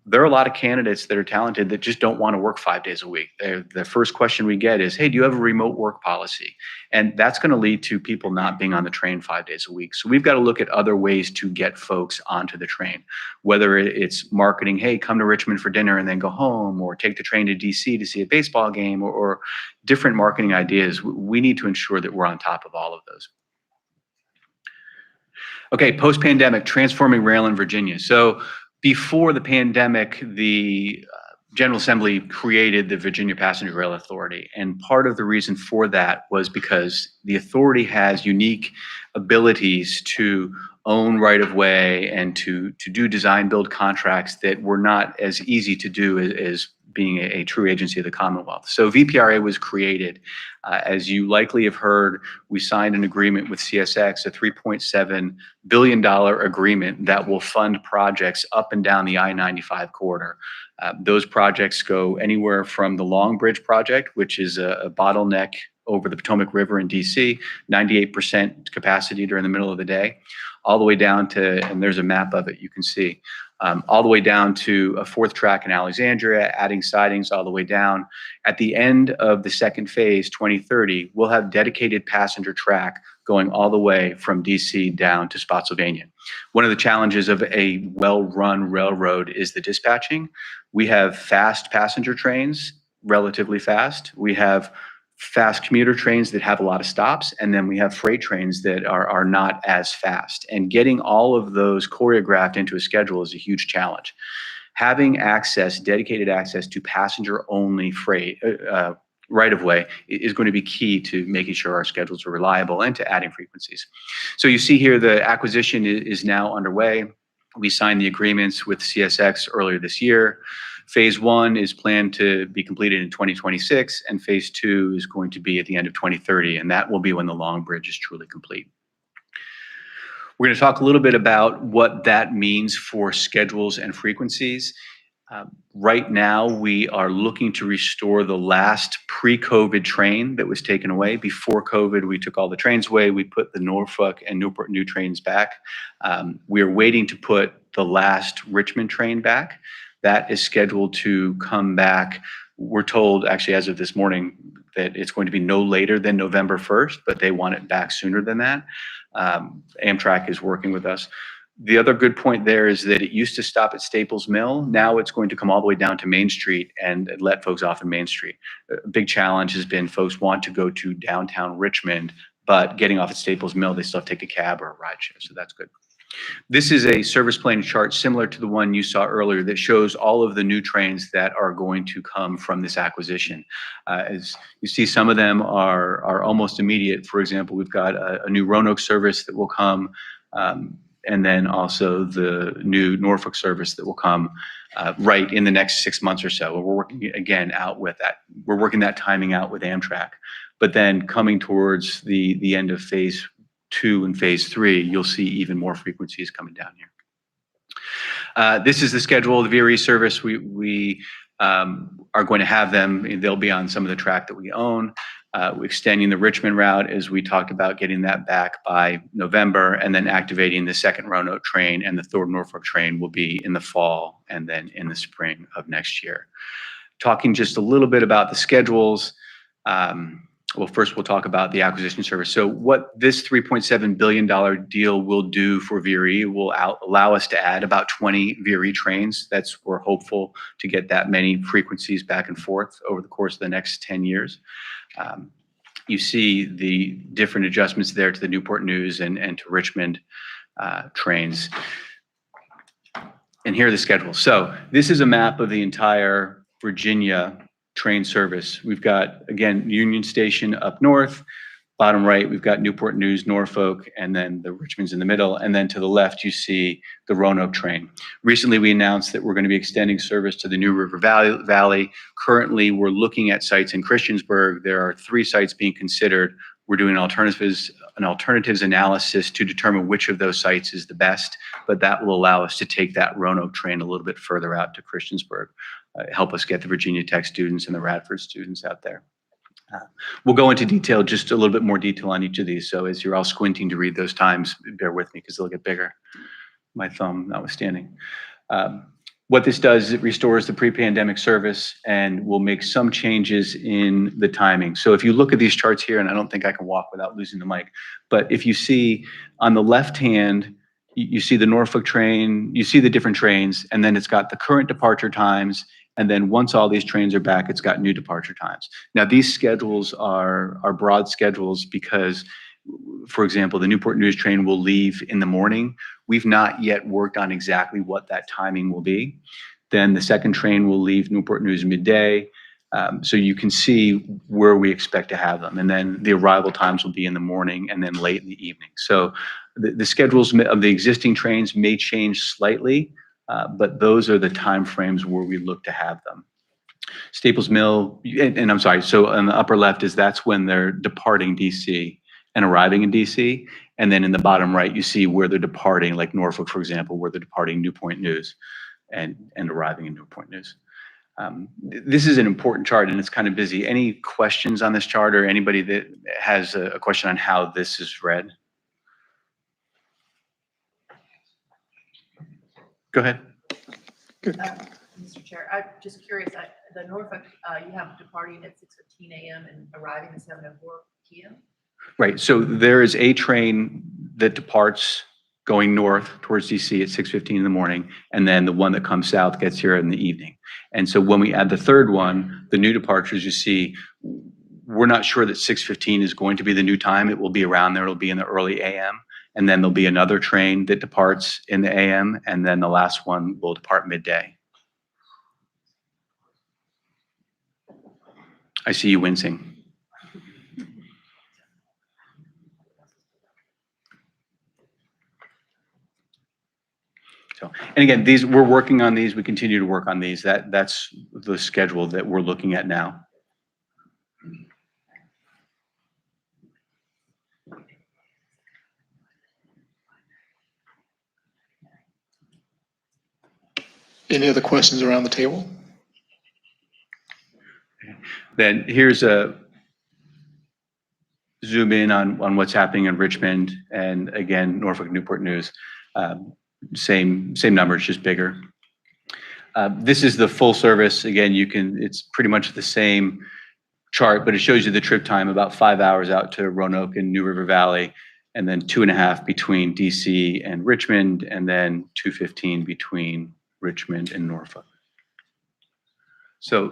there are a lot of candidates that are talented that just don't want to work 5 days a week. The first question we get is, hey, do you have a remote work policy? And that's going to lead to people not being on the train 5 days a week. So we've got to look at other ways to get folks onto the train, whether it's marketing, hey, come to Richmond for dinner and then go home, or take the train to DC to see a baseball game, or different marketing ideas. We need to ensure that we're on top of all of those. Okay, post-pandemic, transforming rail in Virginia. So before the pandemic, the General Assembly created the Virginia Passenger Rail Authority. And part of the reason for that was because the authority has unique abilities to own right-of-way and to do design-build contracts that were not as easy to do as being a true agency of the Commonwealth. So VPRA was created. As you likely have heard, we signed an agreement with CSX, a $3.7 billion agreement that will fund projects up and down the I-95 corridor. Those projects go anywhere from the Long Bridge project, which is a bottleneck over the Potomac River in DC, 98% capacity during the middle of the day, all the way down to, and there's a map of it you can see, all the way down to a fourth track in Alexandria, adding sidings all the way down. At the end of the second phase, 2030, we'll have dedicated passenger track going all the way from DC down to Spotsylvania. One of the challenges of a well-run railroad is the dispatching. We have fast passenger trains, relatively fast. We have fast commuter trains that have a lot of stops, and then we have freight trains that are not as fast. And getting all of those choreographed into a schedule is a huge challenge. Having access, dedicated access to passenger-only freight right-of-way is going to be key to making sure our schedules are reliable and to adding frequencies. So you see here the acquisition is now underway. We signed the agreements with CSX earlier this year. Phase 1 is planned to be completed in 2026, and Phase 2 is going to be at the end of 2030, and that will be when the Long Bridge is truly complete. We're going to talk a little bit about what that means for schedules and frequencies. Right now, we are looking to restore the last pre-COVID train that was taken away. Before COVID, we took all the trains away. We put the Norfolk and Newport New trains back. We are waiting to put the last Richmond train back. That is scheduled to come back. We're told, actually, as of this morning, that it's going to be no later than November 1st, but they want it back sooner than that. Amtrak is working with us. The other good point there is that it used to stop at Staples Mill. Now it's going to come all the way down to Main Street and let folks off in Main Street. A big challenge has been folks want to go to downtown Richmond, but getting off at Staples Mill, they still have to take a cab or a rideshare, so that's good. This is a service plan chart similar to the one you saw earlier that shows all of the new trains that are going to come from this acquisition. As you see, some of them are almost immediate. For example, we've got a new Roanoke service that will come, and then also the new Norfolk service that will come right in the next 6 months or so. We're working again out with that. We're working that timing out with Amtrak. But then coming towards the end of phase 2 and phase 3, you'll see even more frequencies coming down here. This is the schedule of the VRE service. We are going to have them. They'll be on some of the track that we own. We're extending the Richmond route, as we talked about, getting that back by November, and then activating the second Roanoke train, and the third Norfolk train will be in the fall and then in the spring of next year. Talking just a little bit about the schedules. Well, first we'll talk about the acquisition service. So what this $3.7 billion deal will do for VRE will allow us to add about 20 VRE trains. We're hopeful to get that many frequencies back and forth over the course of the next 10 years. You see the different adjustments there to the Newport News and to Richmond trains. And here are the schedules. So this is a map of the entire Virginia train service. We've got, again, Union Station up north. Bottom right, we've got Newport News, Norfolk, and then the Richmond's in the middle. And then to the left, you see the Roanoke train. Recently, we announced that we're going to be extending service to the New River Valley. Currently, we're looking at sites in Christiansburg. There are 3 sites being considered. We're doing an alternatives analysis to determine which of those sites is the best, but that will allow us to take that Roanoke train a little bit further out to Christiansburg, help us get the Virginia Tech students and the Radford students out there. We'll go into detail, just a little bit more detail on each of these. So as you're all squinting to read those times, bear with me because they'll get bigger. My thumb notwithstanding. What this does is it restores the pre-pandemic service and will make some changes in the timing. So if you look at these charts here, and I don't think I can walk without losing the mic, but if you see on the left hand, you see the Norfolk train, you see the different trains, and then it's got the current departure times. And then once all these trains are back, it's got new departure times. Now, these schedules are broad schedules because, for example, the Newport News train will leave in the morning. We've not yet worked on exactly what that timing will be. Then the second train will leave Newport News midday. So you can see where we expect to have them. And then the arrival times will be in the morning and then late in the evening. So the schedules of the existing trains may change slightly, but those are the timeframes where we look to have them. Staples Mill, and I'm sorry, so on the upper left that's when they're departing DC and arriving in DC. And then in the bottom right, you see where they're departing, like Norfolk, for example, where they're departing Newport News and arriving in Newport News. This is an important chart and it's kind of busy. Any questions on this chart, or anybody that has a question on how this is read? Go ahead. Mr. Chair, I'm just curious, the Norfolk, you have departing at 6:15 a.m. and arriving at 7:04 p.m.? Right, so there is a train that departs going north towards DC at 6:15 in the morning, and then the one that comes south gets here in the evening. And so when we add the third one, the new departures, you see, we're not sure that 6:15 is going to be the new time. It will be around there, it'll be in the early AM. And then there'll be another train that departs in the AM, and then the last one will depart midday. I see you wincing. So, and again, we're working on these. We continue to work on these. That's the schedule that we're looking at now. Any other questions around the table? Then here's a zoom in on what's happening in Richmond, and again, Norfolk Newport News. Same numbers, just bigger. This is the full service. Again, it's pretty much the same chart, but it shows you the trip time, about 5 hours out to Roanoke and New River Valley, and then 2.5 between DC and Richmond, and then 2:15 between Richmond and Norfolk. So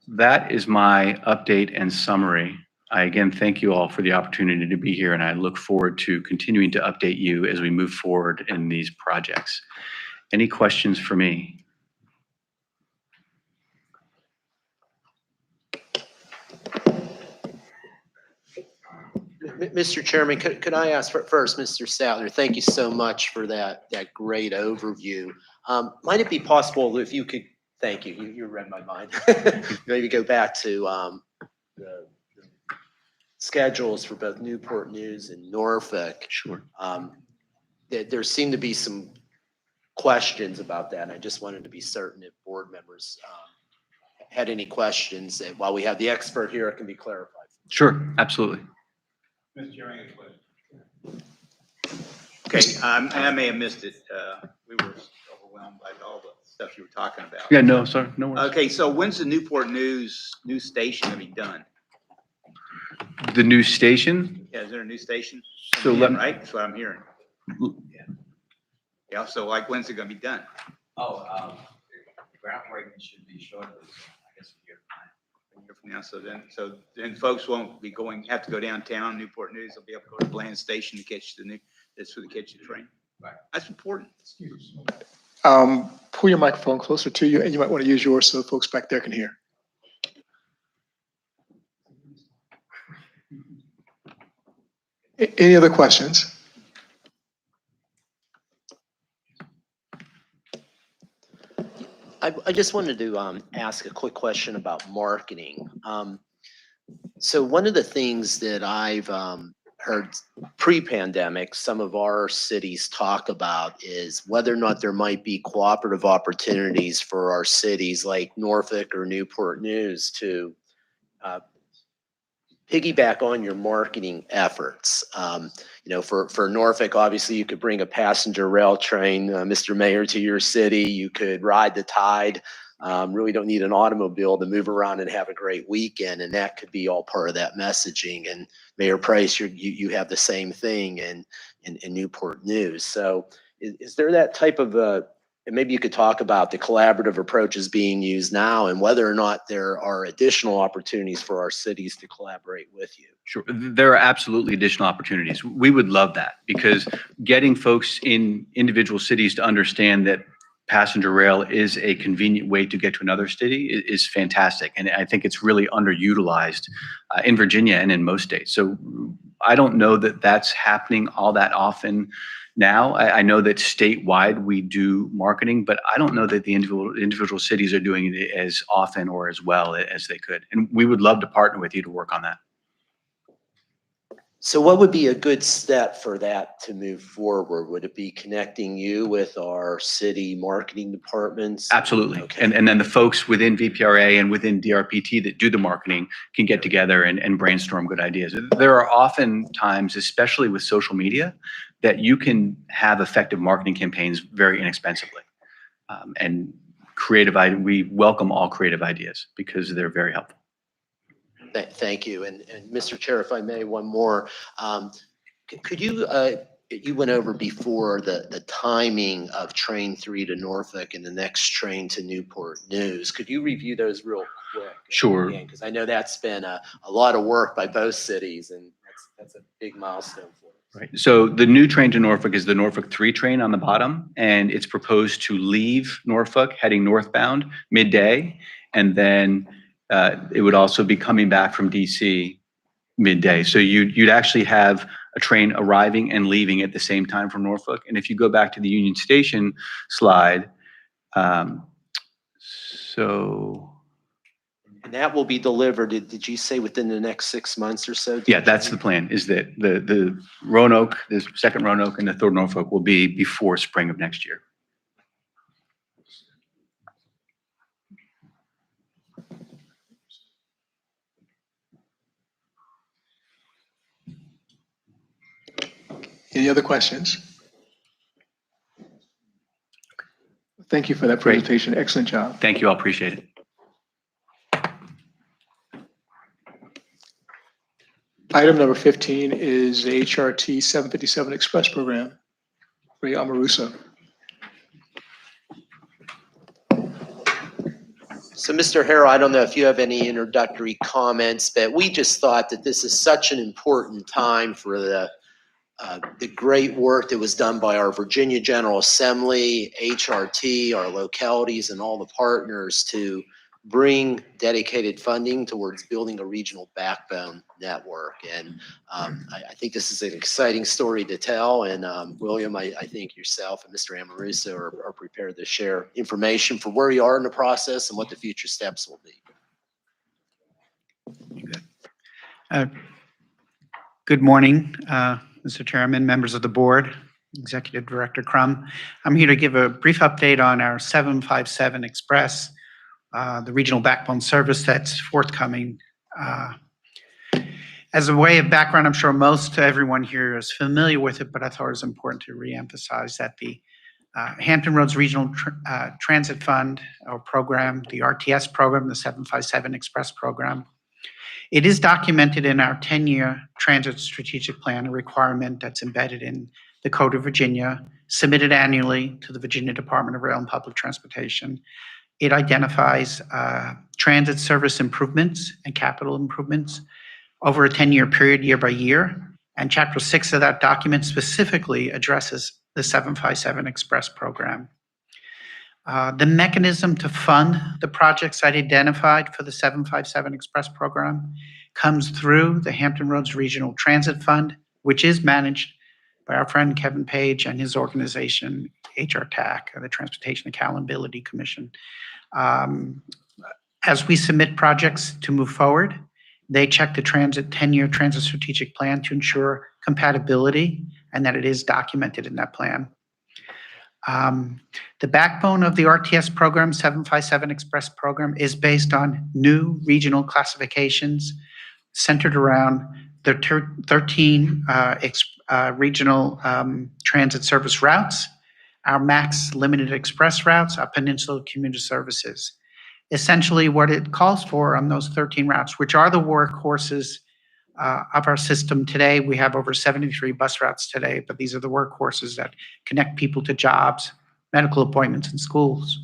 that is my update and summary I again thank you all for the opportunity to be here, and I look forward to continuing to update you as we move forward in these projects. Any questions for me? Mr. Chairman, could I ask first, Mr. Statler, thank you so much for that great overview. Might it be possible if you could, thank you, you read my mind. Maybe go back to the schedules for both Newport News and Norfolk. Sure. There seemed to be some questions about that, and I just wanted to be certain if board members had any questions. And while we have the expert here, it can be clarified. Sure, absolutely. Mr. Chairman, a question. Okay, I may have missed it. We were overwhelmed by all the stuff you were talking about. Yeah, no, sorry, no worries. Okay, so when's the Newport News station gonna be done? The new station? Yeah, is there a new station? So let me- Right, that's what I'm hearing. Yeah, so like, when's it gonna be done? Oh, groundbreaking should be shortly, so I guess a year from now. So then folks won't be have to go downtown, Newport News, they'll be able to go to Bland Station to catch that's where they catch the train. Right. That's important. Pull your microphone closer to you, and you might want to use yours so folks back there can hear. Any other questions? I just wanted to ask a quick question about marketing. So one of the things that I've heard pre-pandemic, some of our cities talk about is whether or not there might be cooperative opportunities for our cities like Norfolk or Newport News to piggyback on your marketing efforts. For Norfolk, obviously you could bring a passenger rail train, Mr. Mayor, to your city. You could ride the tide. Really don't need an automobile to move around and have a great weekend, and that could be all part of that messaging. And Mayor Price, you have the same thing in Newport News. So is there that type of and maybe you could talk about the collaborative approaches being used now and whether or not there are additional opportunities for our cities to collaborate with you. Sure. There are absolutely additional opportunities. We would love that because getting folks in individual cities to understand that passenger rail is a convenient way to get to another city is fantastic. And I think it's really underutilized in Virginia and in most states. So I don't know that that's happening all that often now. I know that statewide we do marketing, but I don't know that the individual cities are doing it as often or as well as they could. And we would love to partner with you to work on that. So what would be a good step for that to move forward? Would it be connecting you with our city marketing departments? Absolutely. Okay. And then the folks within VPRA and within DRPT that do the marketing can get together and brainstorm good ideas. There are often times, especially with social media, that you can have effective marketing campaigns very inexpensively. And we welcome all creative ideas because they're very helpful. Thank you. And Mr. Chair, if I may, one more. Could you, you went over before the timing of train 3 to Norfolk and the next train to Newport News. Could you review those real quick? Sure. Because I know that's been a lot of work by both cities, and that's a big milestone for us. Right. So the new train to Norfolk is the Norfolk 3 train on the bottom, and it's proposed to leave Norfolk heading northbound midday, and then it would also be coming back from DC midday. So you'd actually have a train arriving and leaving at the same time from Norfolk. And if you go back to the Union Station slide, And that will be delivered, did you say within the next 6 months or so? yeah, that's the plan, is that the Roanoke, the second Roanoke and the third Norfolk will be before spring of next year. Any other questions? Thank you for that Great. presentation. Excellent job. Thank you, I appreciate it. Item number 15 is the HRT 757 Express Program. Ray Amaruso. So, Mr. Harrell, I don't know if you have any introductory comments, but we just thought that this is such an important time for the great work that was done by our Virginia General Assembly, HRT, our localities, and all the partners to bring dedicated funding towards building a regional backbone network. And I think this is an exciting story to tell. And William, I think yourself and Mr. Amoruso are prepared to share information for where you are in the process and what the future steps will be. Good morning, Mr. Chairman, members of the board, Executive Director Crum. I'm here to give a brief update on our 757 Express, the regional backbone service that's forthcoming. As a way of background, I'm sure most everyone here is familiar with it, but I thought it was important to reemphasize that the Hampton Roads Regional Transit Fund or program, the RTS program, the 757 Express program, it is documented in our 10-year transit strategic plan, a requirement that's embedded in the Code of Virginia, submitted annually to the Virginia Department of Rail and Public Transportation. It identifies transit service improvements and capital improvements over a 10-year period, year by year. And Chapter 6 of that document specifically addresses the 757 Express program. The mechanism to fund the projects identified for the 757 Express program comes through the Hampton Roads Regional Transit Fund, which is managed by our friend Kevin Page and his organization, HRTAC, the Transportation Accountability Commission. As we submit projects to move forward, they check the 10-year transit strategic plan to ensure compatibility and that it is documented in that plan. The backbone of the RTS program, 757 Express program, is based on new regional classifications centered around the 13 regional transit service routes, our MAX limited express routes, our Peninsula commuter services. Essentially, what it calls for on those 13 routes, which are the workhorses of our system today. We have over 73 bus routes today, but these are the workhorses that connect people to jobs, medical appointments, and schools,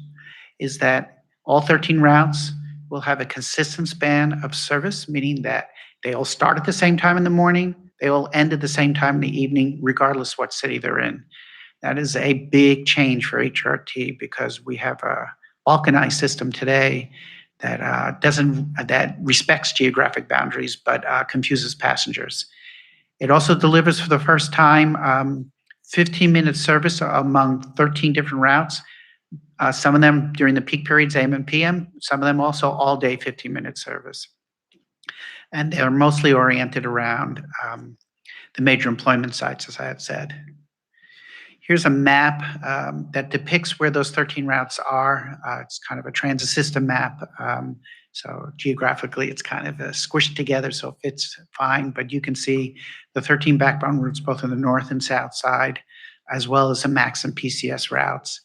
is that all 13 routes will have a consistent span of service, meaning that they all start at the same time in the morning, they all end at the same time in the evening, regardless what city they're in. That is a big change for HRT because we have a balkanized system today that that respects geographic boundaries but confuses passengers. It also delivers for the first time 15-minute service among 13 different routes. Some of them during the peak periods, AM and PM. Some of them also all day 15-minute service. And they're mostly oriented around the major employment sites, as I had said. Here's a map that depicts where those 13 routes are. It's kind of a transit system map. So geographically, it's kind of squished together, so it fits fine. But you can see the 13 backbone routes, both on the north and south side, as well as the MAX and PCS routes.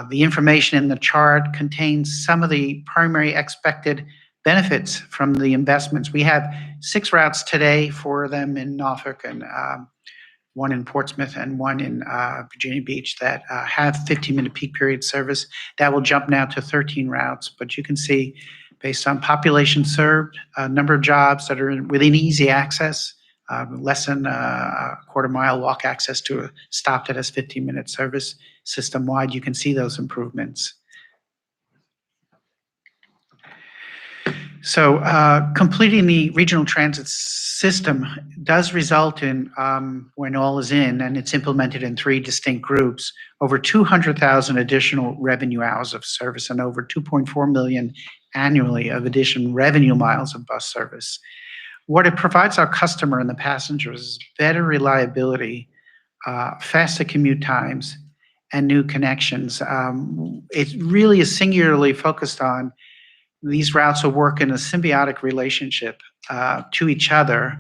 The information in the chart contains some of the primary expected benefits from the investments. We have 6 routes today, 4 of them in Norfolk and 1 in Portsmouth and 1 in Virginia Beach that have 15-minute peak period service. That will jump now to 13 routes, but you can see based on population served, number of jobs that are within easy access, less than a quarter-mile walk access to a stop that has 15-minute service system-wide, you can see those improvements. So completing the regional transit system does result in, when all is in and it's implemented in 3 distinct groups, over 200,000 additional revenue hours of service and over 2.4 million annually of additional revenue miles of bus service. What it provides our customer and the passengers is better reliability, faster commute times, and new connections. It really is singularly focused on these routes will work in a symbiotic relationship to each other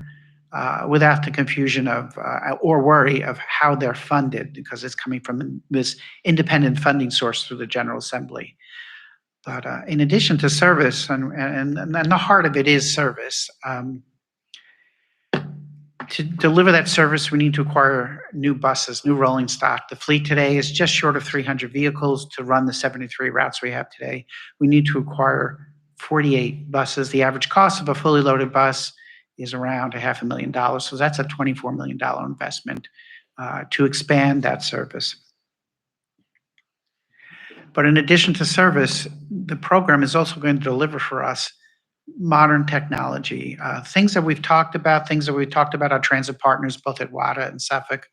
without the confusion of or worry of how they're funded because it's coming from this independent funding source through the General Assembly. But in addition to service, and the heart of it is service, To deliver that service, we need to acquire new buses, new rolling stock. The fleet today is just short of 300 vehicles to run the 73 routes we have today. We need to acquire 48 buses. The average cost of a fully loaded bus is around $500,000. So that's a $24 million investment to expand that service. But in addition to service, the program is also going to deliver for us modern technology, things that we've talked about, our transit partners, both at WADA and Suffolk,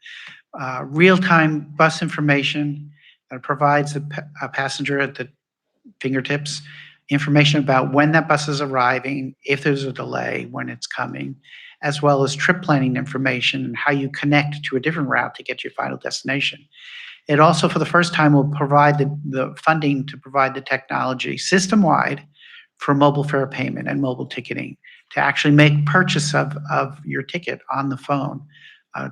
real-time bus information that provides a passenger at the fingertips information about when that bus is arriving, if there's a delay, when it's coming, as well as trip planning information and how you connect to a different route to get to your final destination. It also, for the first time, will provide the funding to provide the technology system-wide for mobile fare payment and mobile ticketing, to actually make purchase of your ticket on the phone,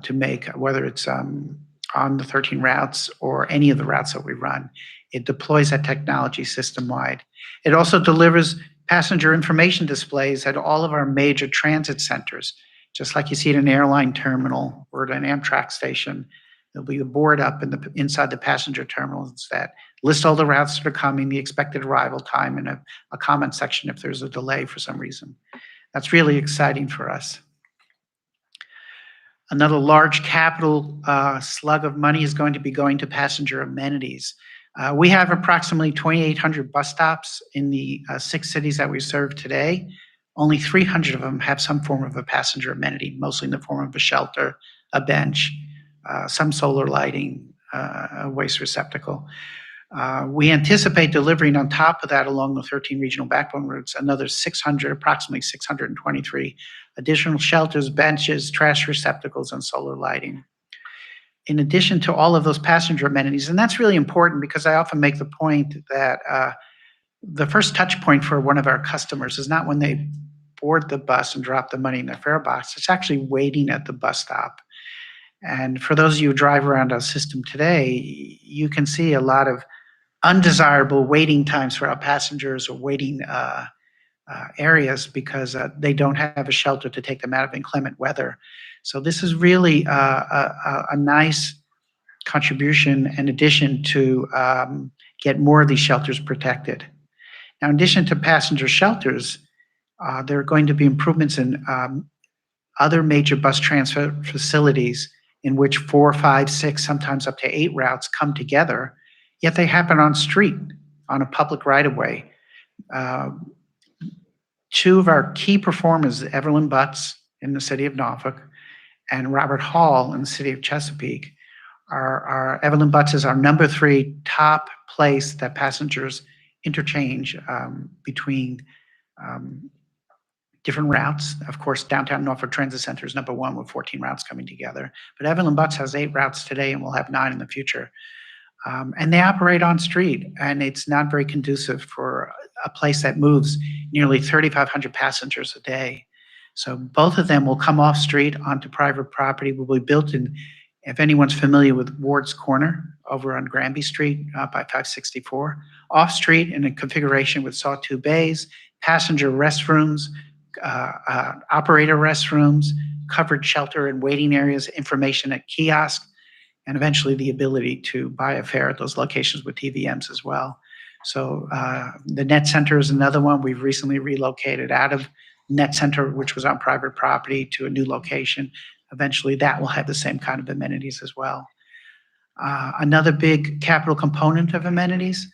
to make, whether it's on the 13 routes or any of the routes that we run. It deploys that technology system-wide. It also delivers passenger information displays at all of our major transit centers, just like you see at an airline terminal or at an Amtrak station. There'll be a board up inside the passenger terminals that list all the routes that are coming, the expected arrival time, and a comment section if there's a delay for some reason. That's really exciting for us. Another large capital slug of money is going to be going to passenger amenities. We have approximately 2,800 bus stops in the 6 cities that we serve today. Only 300 of them have some form of a passenger amenity, mostly in the form of a shelter, a bench, some solar lighting, a waste receptacle. We anticipate delivering on top of that along the 13 regional backbone routes, another approximately 623 additional shelters, benches, trash receptacles, and solar lighting. In addition to all of those passenger amenities, and that's really important because I often make the point that the first touch point for one of our customers is not when they board the bus and drop the money in their fare box, it's actually waiting at the bus stop. And for those of you who drive around our system today, you can see a lot of undesirable waiting times for our passengers or waiting areas because they don't have a shelter to take them out of inclement weather. So this is really a nice contribution in addition to get more of these shelters protected. Now, in addition to passenger shelters, there are going to be improvements in other major bus transfer facilities in which 4, 5, 6, sometimes up to 8 routes come together, yet they happen on street, on a public right-of-way. 2 of our key performers, Evelyn Butts in the city of Norfolk and Robert Hall in the city of Chesapeake, Evelyn Butts is our number 3 top place that passengers interchange between different routes. Of course, downtown Norfolk Transit Center is number 1 with 14 routes coming together. But Evelyn Butts has 8 routes today and will have 9 in the future. And they operate on street, and it's not very conducive for a place that moves nearly 3,500 passengers a day. So both of them will come off street onto private property, will be built in, if anyone's familiar with Ward's Corner over on Granby Street by 564, off street in a configuration with sawtooth bays, passenger restrooms, operator restrooms, covered shelter and waiting areas, information at kiosk, and eventually the ability to buy a fare at those locations with TVMs as well. So the Net Center is another one. We've recently relocated out of Net Center, which was on private property, to a new location. Eventually that will have the same kind of amenities as well. Another big capital component of amenities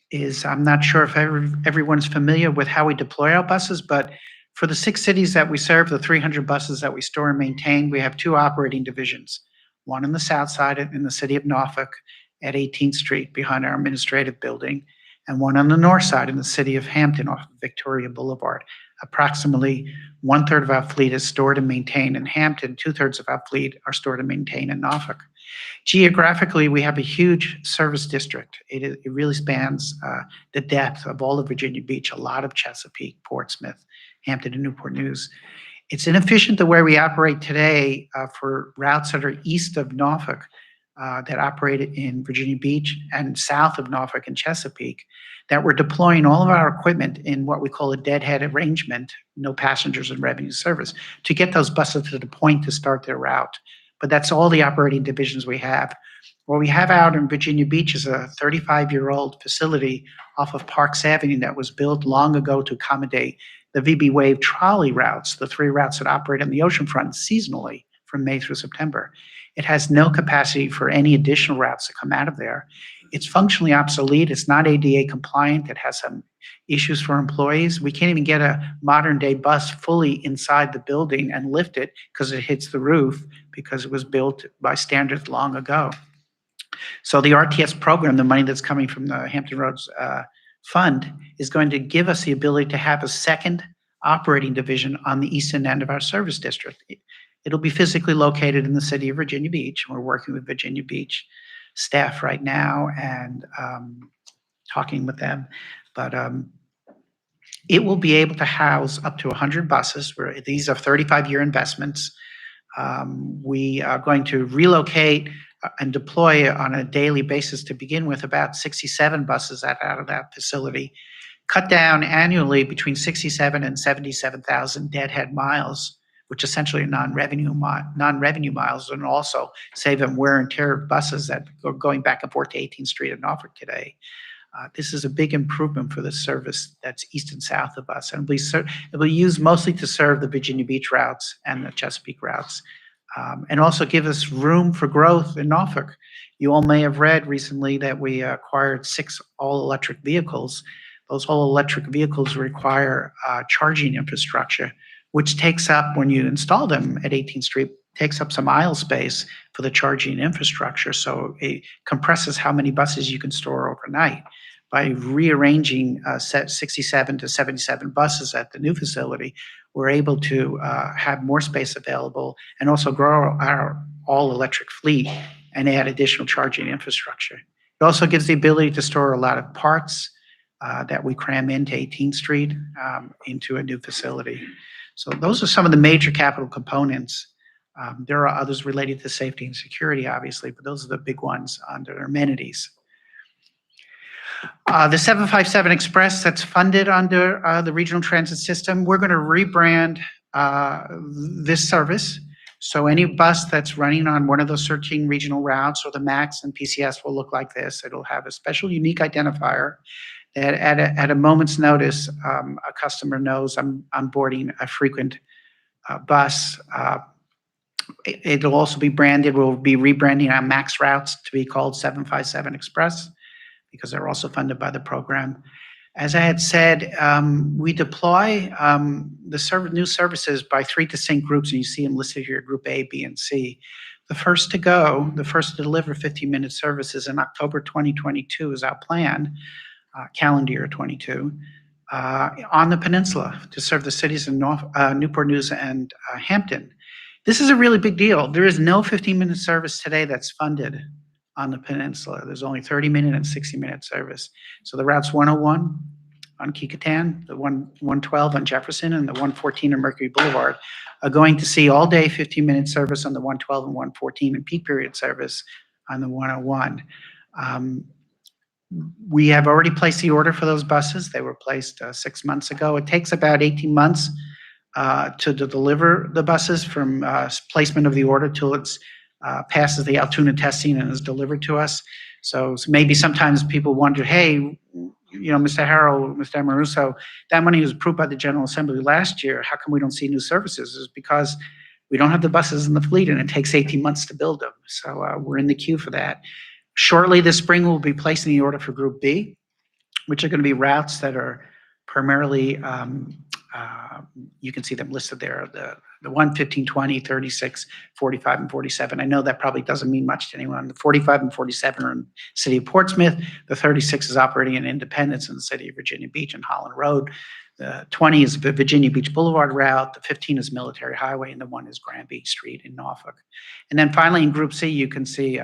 is, I'm not sure if everyone's familiar with how we deploy our buses, but for the 6 cities that we serve, the 300 buses that we store and maintain, we have 2 operating divisions. One on the south side in the city of Norfolk at 18th Street behind our administrative building, and one on the north side in the city of Hampton off of Victoria Boulevard. Approximately 1/3 of our fleet is stored and maintained in Hampton, 2/3 of our fleet are stored and maintained in Norfolk. Geographically, we have a huge service district. It really spans the depth of all of Virginia Beach, a lot of Chesapeake, Portsmouth, Hampton, and Newport News. It's inefficient the way we operate today for routes that are east of Norfolk. that operated in Virginia Beach and south of Norfolk and Chesapeake that were deploying all of our equipment in what we call a deadhead arrangement, no passengers and revenue service, to get those buses to the point to start their route. But that's all the operating divisions we have. What we have out in Virginia Beach is a 35-year-old facility off of Parks Avenue that was built long ago to accommodate the VB Wave trolley routes, the 3 routes that operate on the oceanfront seasonally from May through September. It has no capacity for any additional routes to come out of there. It's functionally obsolete. It's not ADA compliant. It has some issues for employees. We can't even get a modern day bus fully inside the building and lift it because it hits the roof because it was built by standards long ago. So the RTS program, the money that's coming from the Hampton Roads Fund, is going to give us the ability to have a second operating division on the eastern end of our service district. It'll be physically located in the city of Virginia Beach. We're working with Virginia Beach staff right now and talking with them. But it will be able to house up to 100 buses. These are 35-year investments. We are going to relocate and deploy on a daily basis to begin with about 67 buses out of that facility, cut down annually between 67 and 77,000 deadhead miles, which essentially are non-revenue miles, and also save them wear and tear of buses that are going back and forth to 18th Street in Norfolk today. This is a big improvement for the service that's east and south of us, and it will be used mostly to serve the Virginia Beach routes and the Chesapeake routes. And also give us room for growth in Norfolk. You all may have read recently that we acquired 6 all-electric vehicles. Those all-electric vehicles require charging infrastructure, which takes up, when you install them at 18th Street, takes up some aisle space for the charging infrastructure. So it compresses how many buses you can store overnight. By rearranging 67 to 77 buses at the new facility, we're able to have more space available and also grow our all-electric fleet and add additional charging infrastructure. It also gives the ability to store a lot of parts that we cram into 18th Street into a new facility. So those are some of the major capital components. There are others related to safety and security, obviously, but those are the big ones under amenities. The 757 Express that's funded under the Regional Transit System, we're going to rebrand this service. So any bus that's running on one of those 13 regional routes or the MAX and PCS will look like this. It'll have a special unique identifier that at a moment's notice, a customer knows I'm boarding a frequent bus. It'll also be branded, we'll be rebranding our MAX routes to be called 757 Express, because they're also funded by the program. As I had said, we deploy the new services by 3 distinct groups, and you see them listed here, Group A, B, and C. The first to go, the first to deliver 15-minute services in October 2022 is our plan, calendar year 22, on the peninsula to serve the cities of Newport News and Hampton. This is a really big deal. There is no 15-minute service today that's funded on the peninsula. There's only 30-minute and 60-minute service. So the routes 101 on Kecoughtan, the 112 on Jefferson, and the 114 on Mercury Boulevard are going to see all-day 15-minute service on the 112 and 114 and peak period service on the 101. We have already placed the order for those buses. They were placed 6 months ago. It takes about 18 months to deliver the buses from placement of the order till it's passes the Altoona testing and is delivered to us. So maybe sometimes people wonder, hey, you know, Mr. Harrell, Mr. Amoruso, that money was approved by the General Assembly last year. How come we don't see new services? It's because we don't have the buses in the fleet and it takes 18 months to build them. So we're in the queue for that. Shortly this spring, we'll be placing the order for Group B, which are going to be routes that are primarily, you can see them listed there, the 1, 15, 20, 36, 45, and 47. I know that probably doesn't mean much to anyone. The 45 and 47 are in the city of Portsmouth. The 36 is operating in Independence in the city of Virginia Beach and Holland Road. The 20 is the Virginia Beach Boulevard route. The 15 is Military Highway, and the 1 is Granby Street in Norfolk. And then finally in Group C, you can see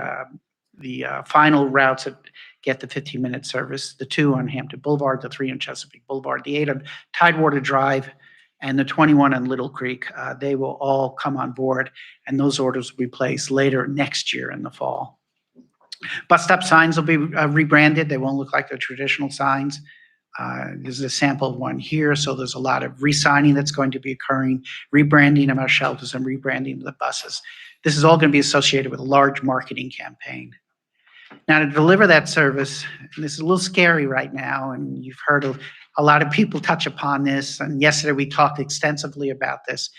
the final routes that get the 15-minute service, the 2 on Hampton Boulevard, the 3 on Chesapeake Boulevard, the 8 on Tidewater Drive, and the 21 on Little Creek. They will all come on board, and those orders will be placed later next year in the fall. Bus stop signs will be rebranded. They won't look like the traditional signs. This is a sample of one here. So there's a lot of re-signing that's going to be occurring, rebranding of our shelters and rebranding of the buses. This is all going to be associated with a large marketing campaign. Now, to deliver that service, and this is a little scary right now, and you've heard a lot of people touch upon this, and yesterday we talked extensively about this.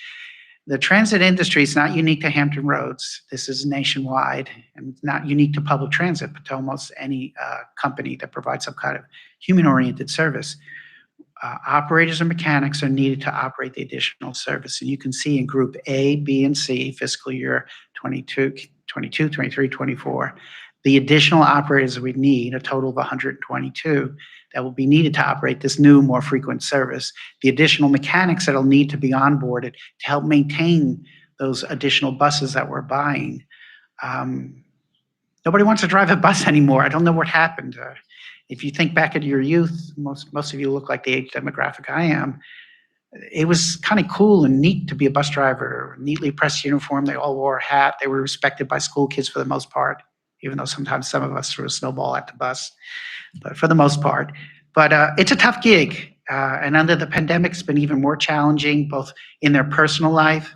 The transit industry is not unique to Hampton Roads. This is nationwide and not unique to public transit, but to almost any company that provides some kind of human-oriented service. Operators and mechanics are needed to operate the additional service. And you can see in Group A, B, and C, fiscal year 22, 23, 24, the additional operators we need, a total of 122, that will be needed to operate this new, more frequent service. The additional mechanics that'll need to be onboarded to help maintain those additional buses that we're buying. Nobody wants to drive a bus anymore. I don't know what happened. If you think back at your youth, most of you look like the age demographic I am. It was kind of cool and neat to be a bus driver, neatly pressed uniform. They all wore a hat. They were respected by school kids for the most part, even though sometimes some of us threw a snowball at the bus, but for the most part. But it's a tough gig. And under the pandemic, it's been even more challenging, both in their personal life,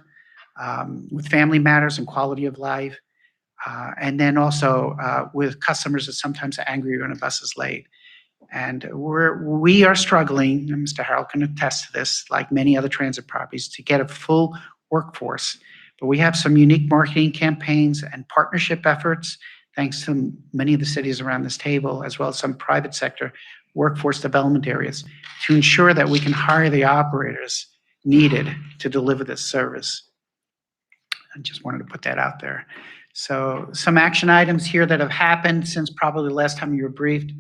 with family matters and quality of life, and then also with customers that sometimes are angry when a bus is late. And we are struggling, and Mr. Harrell can attest to this, like many other transit properties, to get a full workforce. But we have some unique marketing campaigns and partnership efforts, thanks to many of the cities around this table, as well as some private sector workforce development areas, to ensure that we can hire the operators needed to deliver this service. I just wanted to put that out there. So some action items here that have happened since probably the last time you were briefed.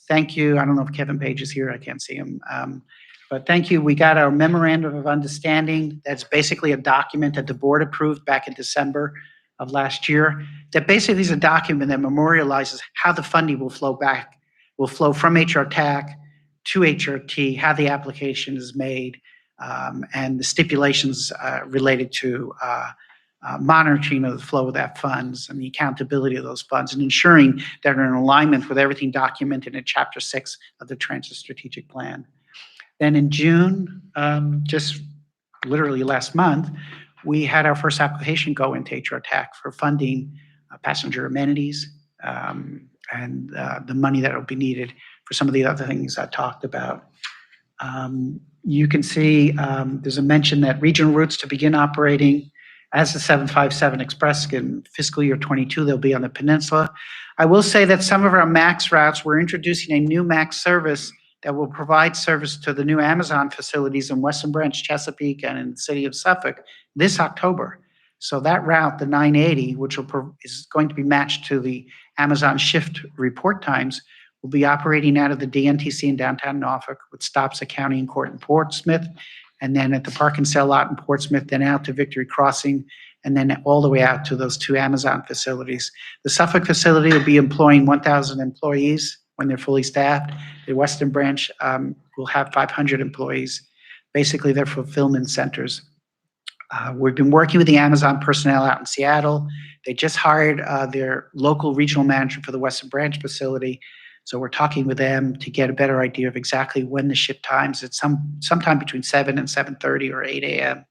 Thank you. I don't know if Kevin Page is here. I can't see him. But thank you. We got our memorandum of understanding. That's basically a document that the board approved back in December of last year. That basically is a document that memorializes how the funding will flow from HRTAC to HRT, how the application is made, and the stipulations related to monitoring of the flow of that funds and the accountability of those funds, and ensuring that are in alignment with everything documented in Chapter 6 of the Transit Strategic Plan. Then in June, just literally last month, we had our first application go into HRTAC for funding passenger amenities and the money that will be needed for some of the other things I talked about. You can see there's a mention that regional routes to begin operating as the 757 Express in fiscal year 22, they'll be on the peninsula. I will say that some of our MAX routes, we're introducing a new MAX service that will provide service to the new Amazon facilities in Western Branch, Chesapeake, and in the city of Suffolk this October. So that route, the 980, which is going to be matched to the Amazon shift report times, will be operating out of the DNTC in downtown Norfolk with stops at County and Court in Portsmouth, and then at the Park and Sell lot in Portsmouth, then out to Victory Crossing, and then all the way out to those two Amazon facilities. The Suffolk facility will be employing 1,000 employees when they're fully staffed. The Western Branch will have 500 employees. Basically, they're fulfillment centers. We've been working with the Amazon personnel out in Seattle. They just hired their local regional manager for the Western Branch facility. So we're talking with them to get a better idea of exactly when the shift times. It's sometime between 7 and 7:30 or 8 a.m.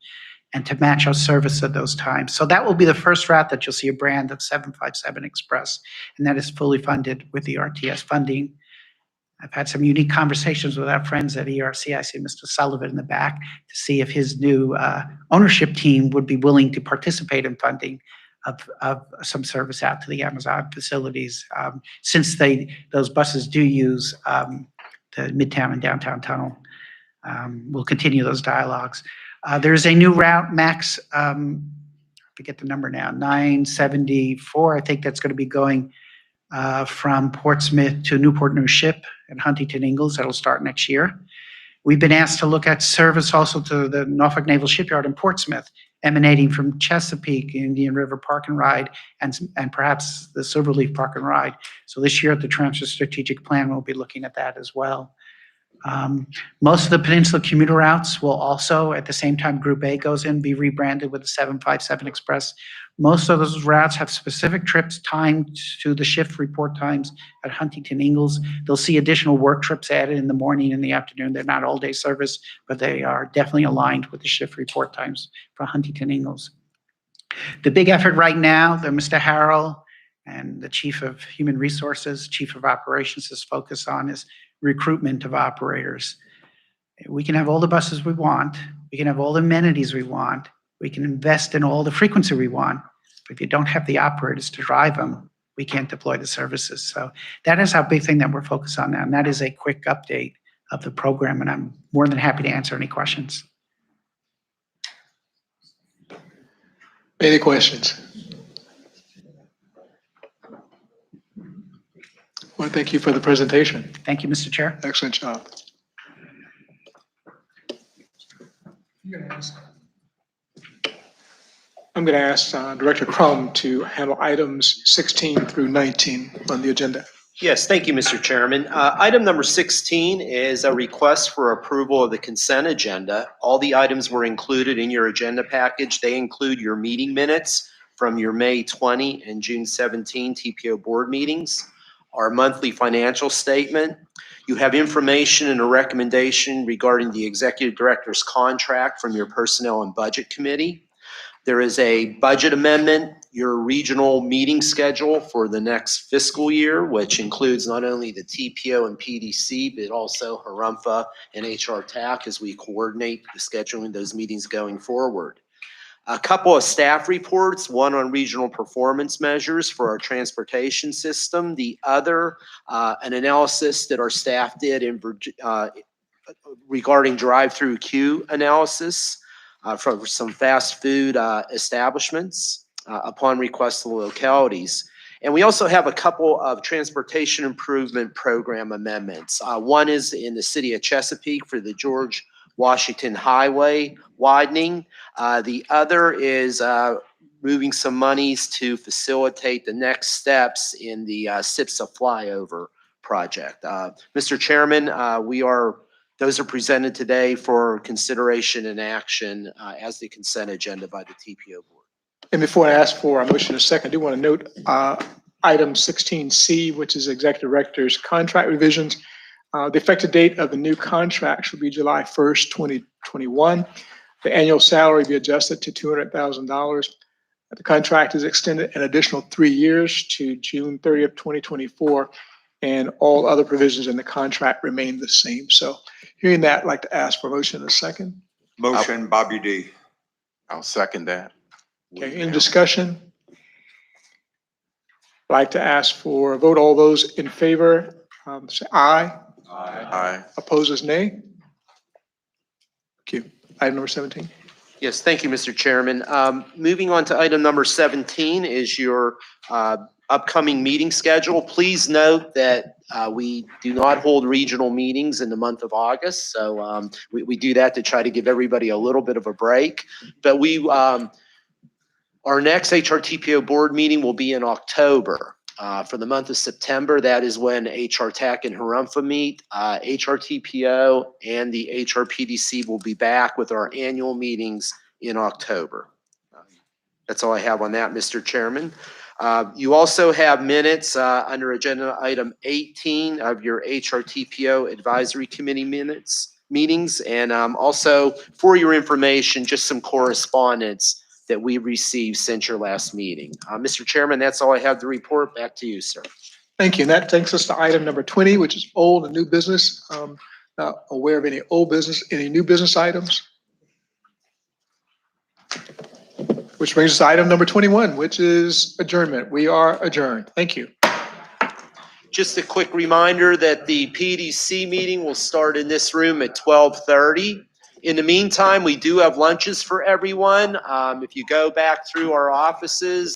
and to match our service at those times. So that will be the first route that you'll see a brand of 757 Express, and that is fully funded with the RTS funding. I've had some unique conversations with our friends at ERC. I see Mr. Sullivan in the back to see if his new ownership team would be willing to participate in funding of some service out to the Amazon facilities, since those buses do use the Midtown and Downtown Tunnel. We'll continue those dialogues. There's a new route, MAX, I forget the number now, 974. I think that's going to be going from Portsmouth to Newport News Ship and Huntington Ingalls. That'll start next year. We've been asked to look at service also to the Norfolk Naval Shipyard in Portsmouth, emanating from Chesapeake, Indian River Park and Ride, and perhaps the Silverleaf Park and Ride. So this year at the Transit Strategic Plan, we'll be looking at that as well. Most of the Peninsula commuter routes will also, at the same time Group A goes in, be rebranded with the 757 Express. Most of those routes have specific trips timed to the shift report times at Huntington Ingalls. They'll see additional work trips added in the morning and the afternoon. They're not all-day service, but they are definitely aligned with the shift report times for Huntington Ingalls. The big effort right now that Mr. Harrell and the Chief of Human Resources, Chief of Operations is focused on is recruitment of operators. We can have all the buses we want. We can have all the amenities we want. We can invest in all the frequency we want. But if you don't have the operators to drive them, we can't deploy the services. So that is our big thing that we're focused on now. And that is a quick update of the program. And I'm more than happy to answer any questions. Any questions? Well, thank you for the presentation. Thank you, Mr. Chair. Excellent job. I'm going to ask Director Crum to handle items 16 through 19 on the agenda. Yes, thank you, Mr. Chairman. Item number 16 is a request for approval of the consent agenda. All the items were included in your agenda package. They include your meeting minutes from your May 20 and June 17 TPO board meetings, our monthly financial statement. You have information and a recommendation regarding the executive director's contract from your Personnel and Budget Committee. There is a budget amendment, your regional meeting schedule for the next fiscal year, which includes not only the TPO and PDC, but also HRMFA and HRTAC as we coordinate the scheduling of those meetings going forward. A couple of staff reports, one on regional performance measures for our transportation system, the other an analysis that our staff did in regarding drive-through queue analysis from some fast food establishments upon request of the localities. And we also have a couple of transportation improvement program amendments. One is in the city of Chesapeake for the George Washington Highway widening. The other is moving some monies to facilitate the next steps in the SIPSA flyover project. Mr. Chairman, those are presented today for consideration and action as the consent agenda by the TPO board. And before I ask for a motion in a second, I do want to note item 16C, which is Executive Director's contract revisions. The effective date of the new contract should be July 1st, 2021. The annual salary be adjusted to $200,000. The contract is extended an additional 3 years to June 30th, 2024, and all other provisions in the contract remain the same. So hearing that, I'd like to ask for a motion in a second. Motion, Bobby D. I'll second that. Okay, any discussion? I'd like to ask for a vote. All those in favor, say aye. Aye. Opposes nay. Thank you. Item number 17. Yes, thank you, Mr. Chairman. Moving on to item number 17 is your upcoming meeting schedule. Please note that we do not hold regional meetings in the month of August. So we do that to try to give everybody a little bit of a break. But our next HRTPO board meeting will be in October. For the month of September, that is when HRTAC and HRMFA meet. HRTPO and the HRPDC will be back with our annual meetings in October. That's all I have on that, Mr. Chairman. You also have minutes under agenda item 18 of your HRTPO Advisory Committee meetings. And also for your information, just some correspondence that we received since your last meeting. Mr. Chairman, that's all I have to report. Back to you, sir. Thank you. And that takes us to item number 20, which is old and new business. Not aware of any new business items. Which brings us to item number 21, which is adjournment. We are adjourned. Thank you. Just a quick reminder that the PDC meeting will start in this room at 12:30. In the meantime, we do have lunches for everyone. If you go back through our offices,